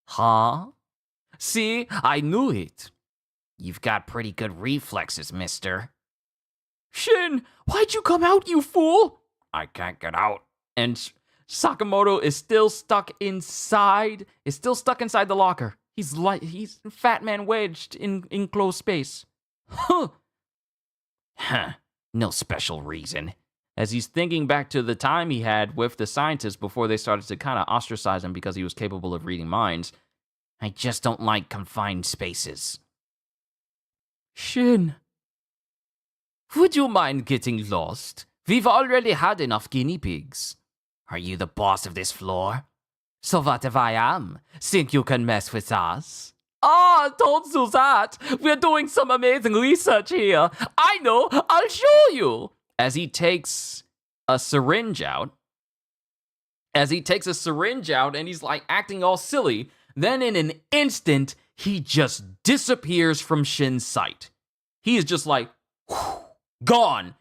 Huh? See, I knew it. You've got pretty good reflexes, mister. Shin, why'd you come out, you fool? I can't get out. And Sakamoto is still stuck inside. The locker. He's fat man wedged in closed space. Huh. No special reason. As he's thinking back to the time he had with the scientists before they started to kind of ostracize him because he was capable of reading minds. I just don't like confined spaces. Shin, would you mind getting lost? We've already had enough guinea pigs. Are you the boss of this floor? So what if I am? Think you can mess with us? Don't do that. We're doing some amazing research here. I know. I'll show you. As he takes a syringe out. And he's like acting all silly. Then in an instant, he just disappears from Shin's sight. He is just like, gone.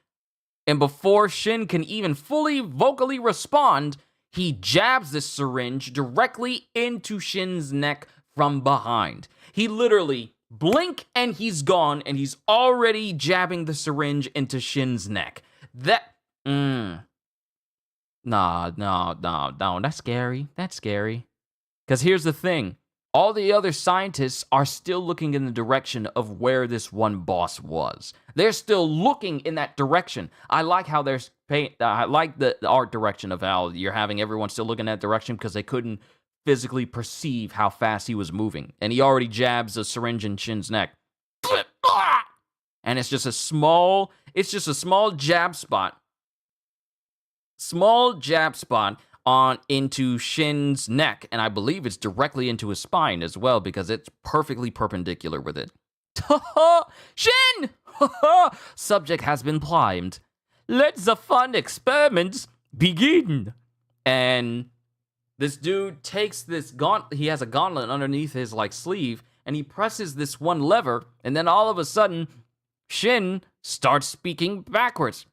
And before Shin can even fully vocally respond, he jabs this syringe directly into Shin's neck from behind. He literally Blink and he's gone, and he's already jabbing the syringe into Shin's neck. No, that's scary. That's scary. Because here's the thing. All the other scientists are still looking in the direction of where this one boss was. They're still looking in that direction. I like how there's I like the art direction of how you're having everyone still looking that direction because they couldn't physically perceive how fast he was moving. And he already jabs a syringe in Shin's neck. And it's just a small jab spot. Small jab spot on into Shin's neck, and I believe it's directly into his spine as well because it's perfectly perpendicular with it. Shin! Subject has been primed. Let the fun experiments begin. And this dude takes this gauntlet. He has a gauntlet underneath his sleeve, and he presses this one lever, and then all of a sudden, Shin starts speaking backwards.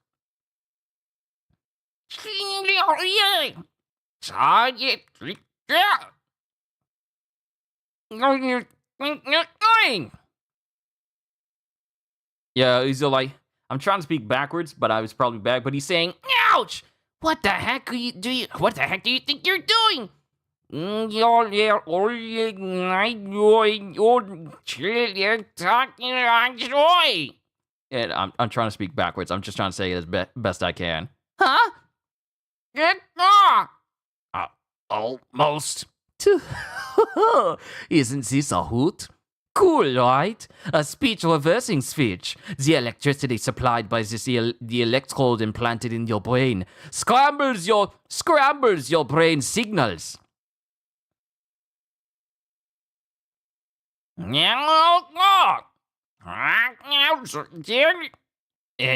Yeah, he's like, I'm trying to speak backwards, but I was probably back. But he's saying, "Ouch! What the heck do you think you're doing?" And I'm trying to speak backwards. I'm just trying to say it as best I can. Huh? Almost. Isn't this a hoot? Cool, right? A speech reversing speech. The electricity supplied by the electrode implanted in your brain scrambles your brain signals. And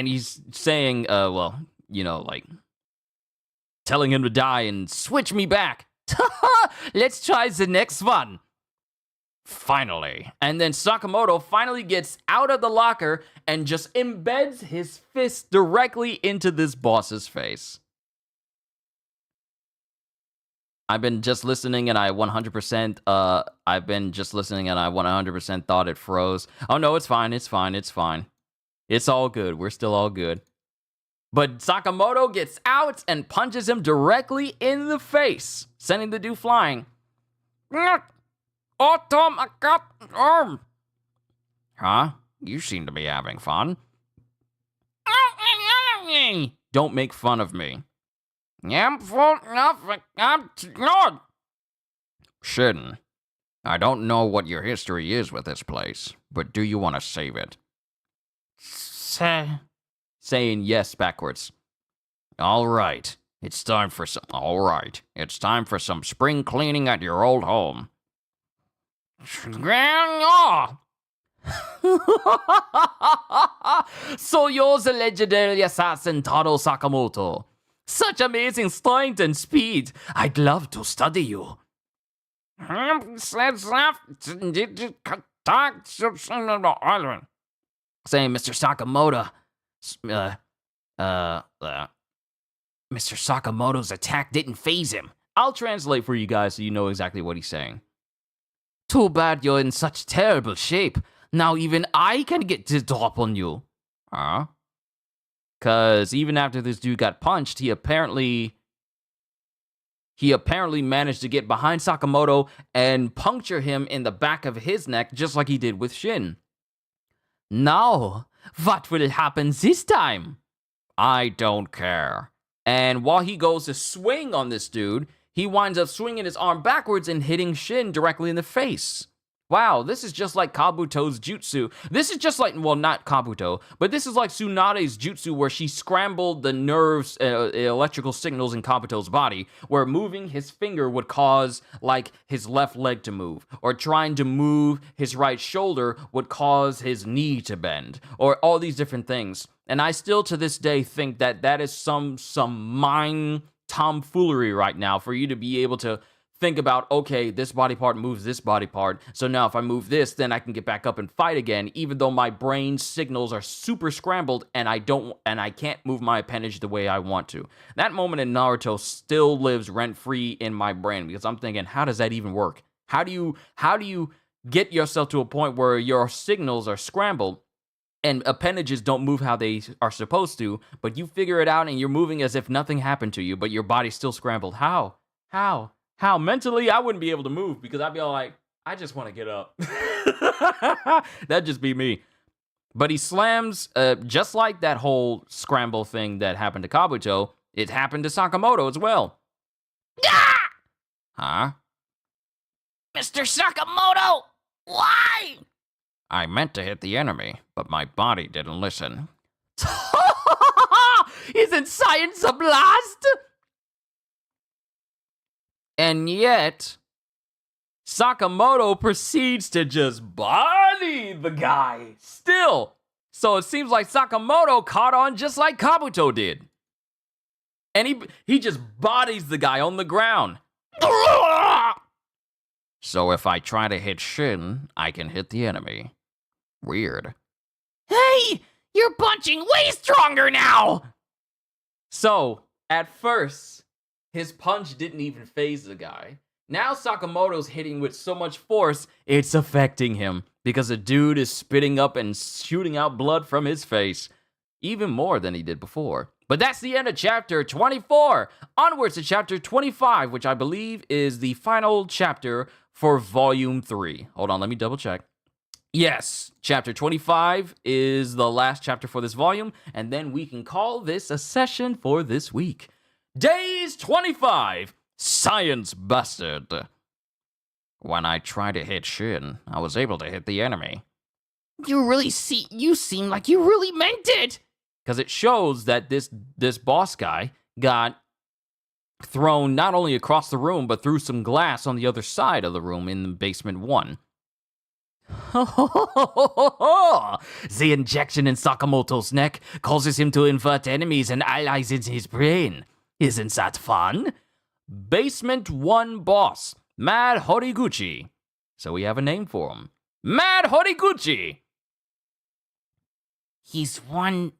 he's saying, telling him to die and switch me back. Let's try the next one. Finally. And then Sakamoto finally gets out of the locker and just embeds his fist directly into this boss's face. I've been just listening and I 100% thought it froze. Oh no, it's fine. It's all good. We're still all good. But Sakamoto gets out and punches him directly in the face, sending the dude flying. Huh? You seem to be having fun. Don't make fun of me. Shin, I don't know what your history is with this place, but do you want to save it? Saying yes backwards. All right. It's time for some spring cleaning at your old home. So you're the legendary assassin Taro Sakamoto. Such amazing strength and speed. I'd love to study you. Saying Mr. Sakamoto. Mr. Sakamoto's attack didn't faze him. I'll translate for you guys so you know exactly what he's saying. Too bad you're in such terrible shape. Now even I can get to drop on you. Huh? Because even after this dude got punched, he apparently managed to get behind Sakamoto and puncture him in the back of his neck just like he did with Shin. Now, what will happen this time? I don't care. And while he goes to swing on this dude, he winds up swinging his arm backwards and hitting Shin directly in the face. Wow, this is just like Kabuto's jutsu. This is just like, well, not Kabuto, but this is like Tsunade's jutsu where she scrambled the nerves, electrical signals in Kabuto's body, where moving his finger would cause, his left leg to move, or trying to move his right shoulder would cause his knee to bend, or all these different things. And I still, to this day, think that is some mind tomfoolery right now for you to be able to think about, okay, this body part moves this body part, so now if I move this, then I can get back up and fight again, even though my brain signals are super scrambled and I can't move my appendage the way I want to. That moment in Naruto still lives rent-free in my brain because I'm thinking, how does that even work? How do you get yourself to a point where your signals are scrambled and appendages don't move how they are supposed to, but you figure it out and you're moving as if nothing happened to you, but your body's still scrambled. How? Mentally, I wouldn't be able to move because I'd be all like, I just want to get up. That'd just be me. But he slams, just like that whole scramble thing that happened to Kabuto, it happened to Sakamoto as well. Ah! Huh? Mr. Sakamoto, why? I meant to hit the enemy, but my body didn't listen. Isn't science a blast? And yet, Sakamoto proceeds to just body the guy still. So it seems like Sakamoto caught on just like Kabuto did. And he just bodies the guy on the ground. So if I try to hit Shin, I can hit the enemy. Weird. Hey, you're punching way stronger now. So, at first, his punch didn't even phase the guy. Now Sakamoto's hitting with so much force, it's affecting him. Because the dude is spitting up and shooting out blood from his face. Even more than he did before. But that's the end of chapter 24. Onwards to chapter 25, which I believe is the final chapter for volume 3. Hold on, let me double check. Yes, chapter 25 is the last chapter for this volume, and then we can call this a session for this week. Days 25, Science Busted. When I tried to hit Shin, I was able to hit the enemy. You seem like you really meant it. Because it shows that this boss guy got thrown not only across the room, but through some glass on the other side of the room in basement 1. The injection in Sakamoto's neck causes him to invert enemies and allies in his brain. Isn't that fun? Basement 1 boss, Mad Horiguchi. So we have a name for him. Mad Horiguchi! He's one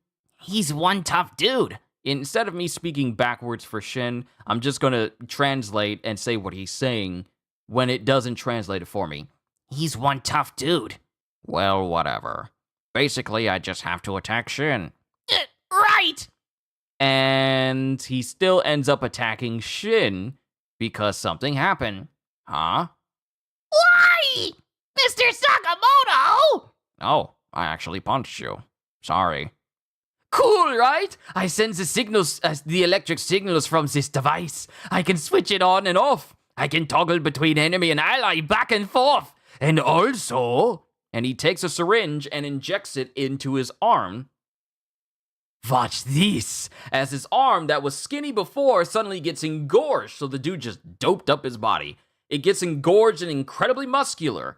tough dude. Instead of me speaking backwards for Shin, I'm just going to translate and say what he's saying when it doesn't translate it for me. He's one tough dude. Well, whatever. Basically, I just have to attack Shin. Right! And he still ends up attacking Shin because something happened. Huh? Why? Mr. Sakamoto! Oh, I actually punched you. Sorry. Cool, right? I sense the electric signals from this device. I can switch it on and off. I can toggle between enemy and ally back and forth. And also... And he takes a syringe and injects it into his arm. Watch this. As his arm that was skinny before suddenly gets engorged, so the dude just doped up his body. It gets engorged and incredibly muscular.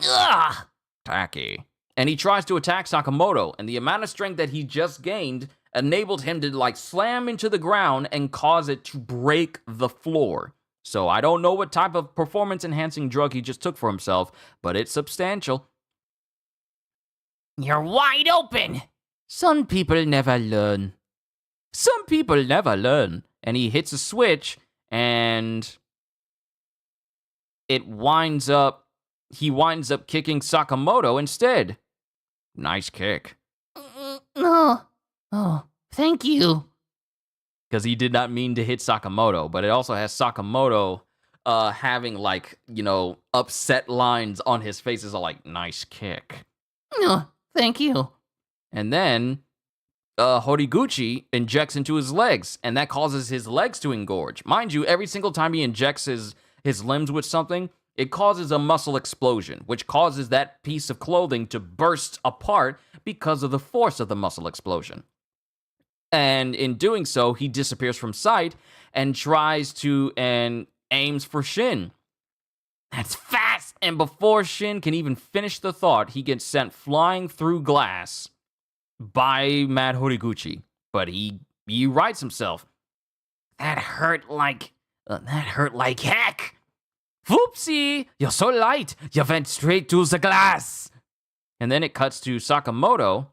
Ugh! Tacky. And he tries to attack Sakamoto, and the amount of strength that he just gained enabled him to slam into the ground and cause it to break the floor. So I don't know what type of performance-enhancing drug he just took for himself, but it's substantial. You're wide open! Some people never learn. Some people never learn. And he hits a switch, and he winds up kicking Sakamoto instead. Nice kick. No. Oh, thank you. Because he did not mean to hit Sakamoto, but it also has Sakamoto having, upset lines on his face. Is all like, nice kick. No, thank you. And then Horiguchi injects into his legs, and that causes his legs to engorge. Mind you, every single time he injects his limbs with something, it causes a muscle explosion, which causes that piece of clothing to burst apart because of the force of the muscle explosion. And in doing so, he disappears from sight and aims for Shin. That's fast! And before Shin can even finish the thought, he gets sent flying through glass by Mad Horiguchi. But he rights himself. That hurt like heck! Whoopsie! You're so light! You went straight to the glass! And then it cuts to Sakamoto.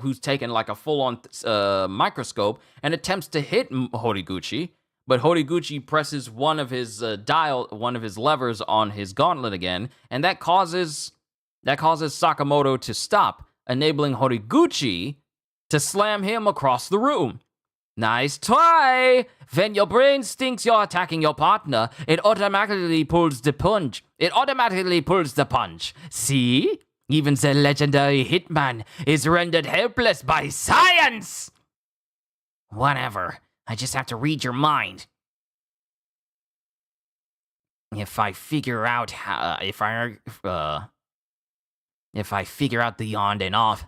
Who's taken a full-on microscope and attempts to hit Horiguchi, but Horiguchi presses one of his levers on his gauntlet again, and that causes Sakamoto to stop, enabling Horiguchi to slam him across the room. Nice try! When your brain thinks you're attacking your partner, it automatically pulls the punch. See? Even the legendary hitman is rendered helpless by science! Whatever. I just have to read your mind. If I figure out the on and off,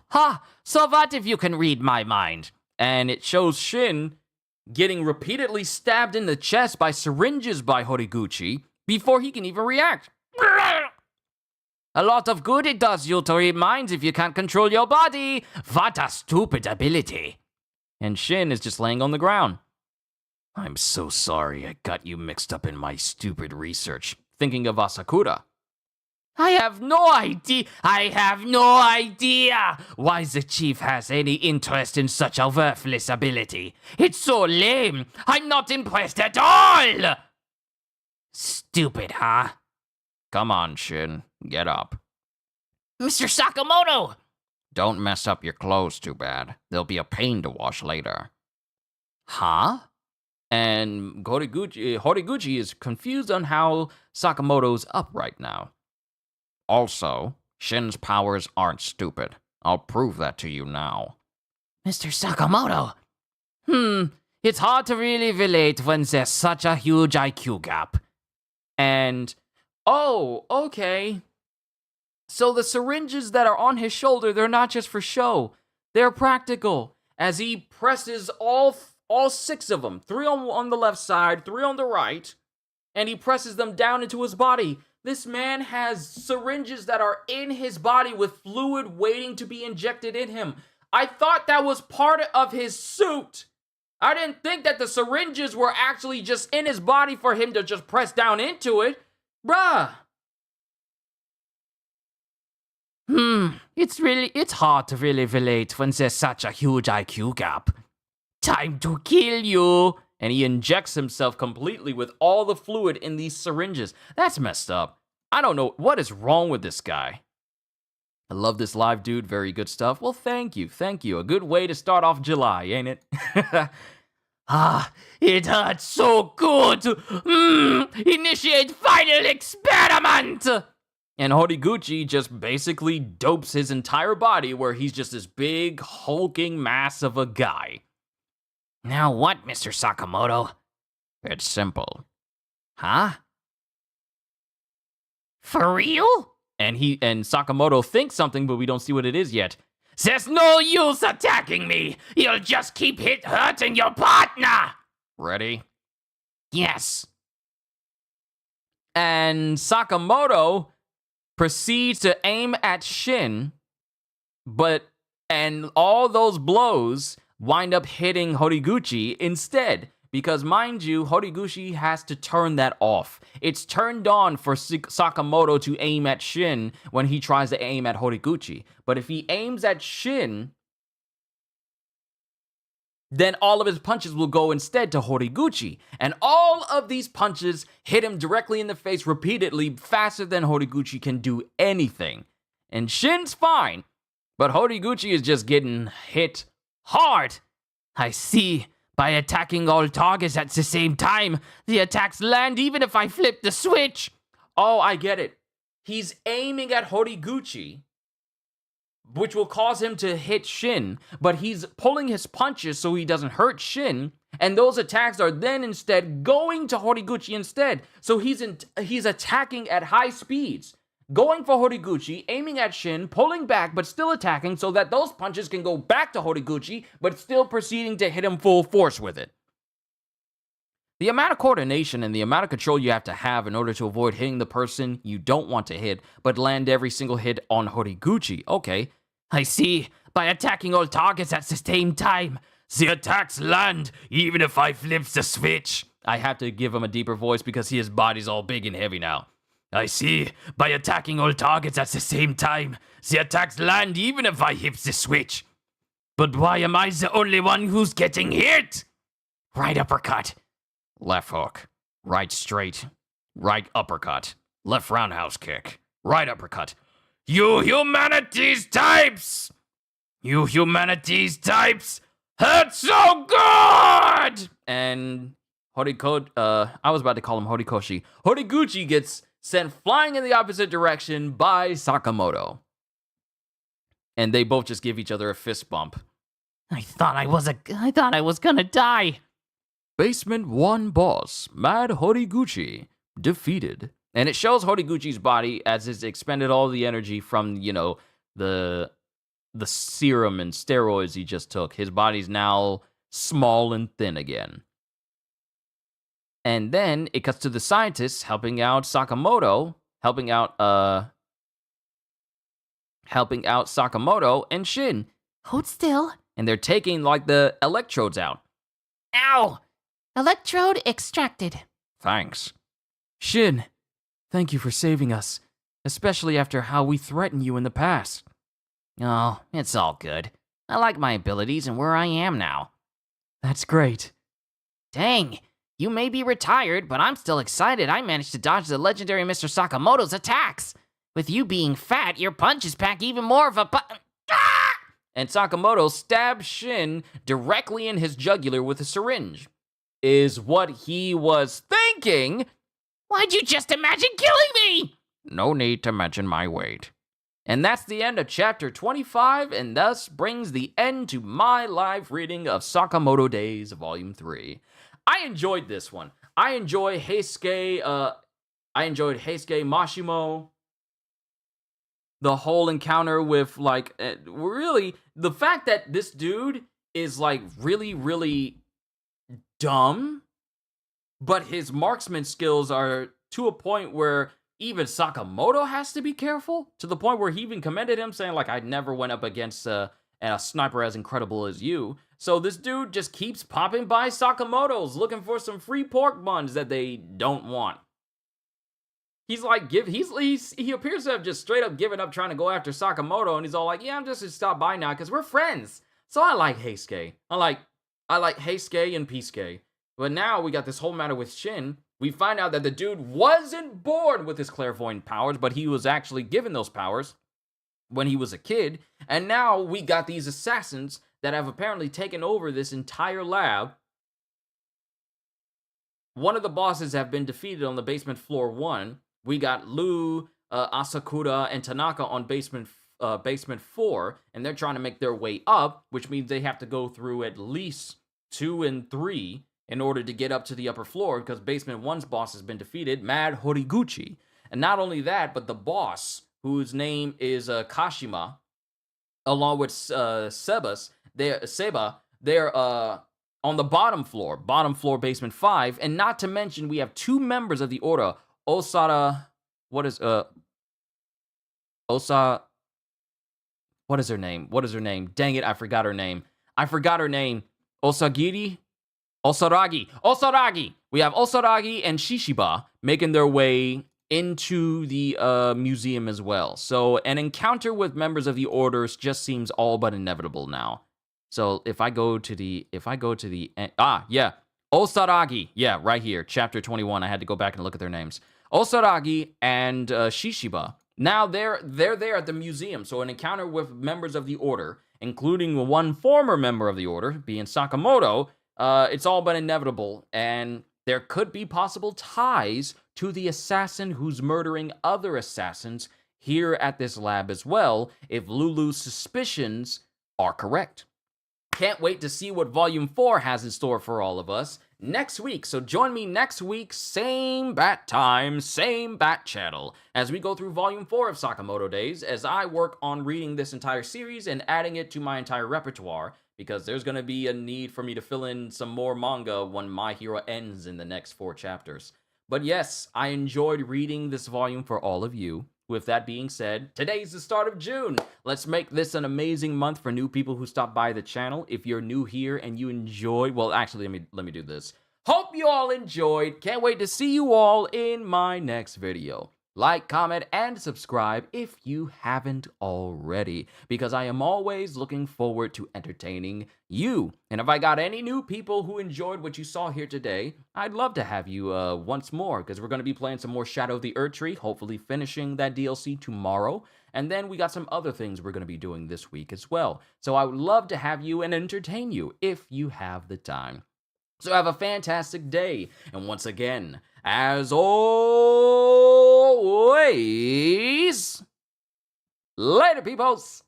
so what if you can read my mind? And it shows Shin getting repeatedly stabbed in the chest by syringes by Horiguchi before he can even react. A lot of good it does you to read minds if you can't control your body. What a stupid ability. And Shin is just laying on the ground. I'm so sorry I got you mixed up in my stupid research, thinking of Asakura. I have no idea why the chief has any interest in such a worthless ability. It's so lame. I'm not impressed at all. Stupid, huh? Come on, Shin. Get up. Mr. Sakamoto! Don't mess up your clothes too bad. They'll be a pain to wash later. Huh? And Horiguchi is confused on how Sakamoto's up right now. Also, Shin's powers aren't stupid. I'll prove that to you now. Mr. Sakamoto! It's hard to really relate when there's such a huge IQ gap. And, oh, okay. So the syringes that are on his shoulder, they're not just for show. They're practical. As he presses all 6 of them, 3 on the left side, 3 on the right, and he presses them down into his body. This man has syringes that are in his body with fluid waiting to be injected in him. I thought that was part of his suit. I didn't think that the syringes were actually just in his body for him to just press down into it. Bruh. It's hard to really relate when there's such a huge IQ gap. Time to kill you. And he injects himself completely with all the fluid in these syringes. That's messed up. I don't know what is wrong with this guy. I love this live, dude. Very good stuff. Well, thank you. A good way to start off July, ain't it? It hurts so good. Initiate final experiment. And Horiguchi just basically dopes his entire body where he's just this big, hulking mass of a guy. Now what, Mr. Sakamoto? It's simple. Huh? For real? And Sakamoto thinks something, but we don't see what it is yet. There's no use attacking me. You'll just keep hurting your partner. Ready? Yes. And Sakamoto proceeds to aim at Shin, and all those blows wind up hitting Horiguchi instead. Because, mind you, Horiguchi has to turn that off. It's turned on for Sakamoto to aim at Shin when he tries to aim at Horiguchi. But if he aims at Shin, then all of his punches will go instead to Horiguchi. And all of these punches hit him directly in the face repeatedly, faster than Horiguchi can do anything. And Shin's fine, but Horiguchi is just getting hit hard. I see. By attacking all targets at the same time, the attacks land even if I flip the switch. Oh, I get it. He's aiming at Horiguchi, which will cause him to hit Shin, but he's pulling his punches so he doesn't hurt Shin, and those attacks are then instead going to Horiguchi instead. So he's attacking at high speeds, going for Horiguchi, aiming at Shin, pulling back, but still attacking so that those punches can go back to Horiguchi, but still proceeding to hit him full force with it. The amount of coordination and the amount of control you have to have in order to avoid hitting the person you don't want to hit, but land every single hit on Horiguchi. Okay, I see. By attacking all targets at the same time, the attacks land even if I flip the switch. I have to give him a deeper voice because his body's all big and heavy now. I see. By attacking all targets at the same time, the attacks land even if I hit the switch. But why am I the only one who's getting hit? Right uppercut. Left hook. Right straight. Right uppercut. Left roundhouse kick. Right uppercut. You humanities types! You humanities types! Hurt so good! And I was about to call him Horikoshi. Horiguchi gets sent flying in the opposite direction by Sakamoto. And they both just give each other a fist bump. I thought I was gonna die. Basement 1 boss, Mad Horiguchi, defeated. And it shows Horiguchi's body as it's expended all the energy from, the serum and steroids he just took. His body's now small and thin again. And then it cuts to the scientists helping out Sakamoto, helping out Sakamoto and Shin. Hold still. And they're taking, the electrodes out. Ow! Electrode extracted. Thanks. Shin, thank you for saving us, especially after how we threatened you in the past. Oh, it's all good. I like my abilities and where I am now. That's great. Dang, you may be retired, but I'm still excited I managed to dodge the legendary Mr. Sakamoto's attacks. With you being fat, your punches pack even more of a Ah! And Sakamoto stabs Shin directly in his jugular with a syringe. Is what he was thinking. Why'd you just imagine killing me? No need to mention my weight. And that's the end of chapter 25, and thus brings the end to my live reading of Sakamoto Days Volume 3. I enjoyed this one. I enjoyed Heisuke, Mashimo. The whole encounter with, really, the fact that this dude is, really, really dumb, but his marksman skills are to a point where even Sakamoto has to be careful, to the point where he even commended him, saying, I never went up against a sniper as incredible as you. So this dude just keeps popping by Sakamoto's, looking for some free pork buns that they don't want. He's he appears to have just straight up given up trying to go after Sakamoto, and he's all like, yeah, I'm just gonna stop by now, because we're friends. So I like Heisuke. I like Heisuke and Pisuke. But now we got this whole matter with Shin. We find out that the dude wasn't born with his clairvoyant powers, but he was actually given those powers when he was a kid. And now we got these assassins that have apparently taken over this entire lab. One of the bosses have been defeated on the basement floor 1. We got Lu, Asakura, and Tanaka on basement 4, and they're trying to make their way up, which means they have to go through at least 2 and 3 in order to get up to the upper floor, because basement 1's boss has been defeated, Mad Horiguchi. And not only that, but the boss, whose name is Kashima, along with Seba, they're on the bottom floor, basement 5, and not to mention we have 2 members of the order, Osada, what is her name? Dang it, I forgot her name. Osaragi. We have Osaragi and Shishiba making their way into the museum as well. So an encounter with members of the orders just seems all but inevitable now. So if I go to the Osaragi, yeah, right here, chapter 21. I had to go back and look at their names. Osaragi and Shishiba. Now they're there at the museum. So an encounter with members of the order, including one former member of the order, being Sakamoto, it's all but inevitable, and there could be possible ties to the assassin who's murdering other assassins here at this lab as well, if Lulu's suspicions are correct. Can't wait to see what Volume 4 has in store for all of us next week. So join me next week, same bat time, same bat channel, as we go through Volume 4 of Sakamoto Days, as I work on reading this entire series and adding it to my entire repertoire, because there's going to be a need for me to fill in some more manga when My Hero ends in the next 4 chapters. But yes, I enjoyed reading this volume for all of you. With that being said, today's the start of June. Let's make this an amazing month for new people who stop by the channel. If you're new here and you enjoyed, well, actually, let me do this. Hope you all enjoyed. Can't wait to see you all in my next video. like, comment, and subscribe if you haven't already, because I am always looking forward to entertaining you. And if I got any new people who enjoyed what you saw here today, I'd love to have you once more, because we're going to be playing some more Shadow of the Erdtree, hopefully finishing that DLC tomorrow. And then we got some other things we're going to be doing this week as well. So I would love to have you and entertain you if you have the time. So have a fantastic day. And once again, as always, later, peoples!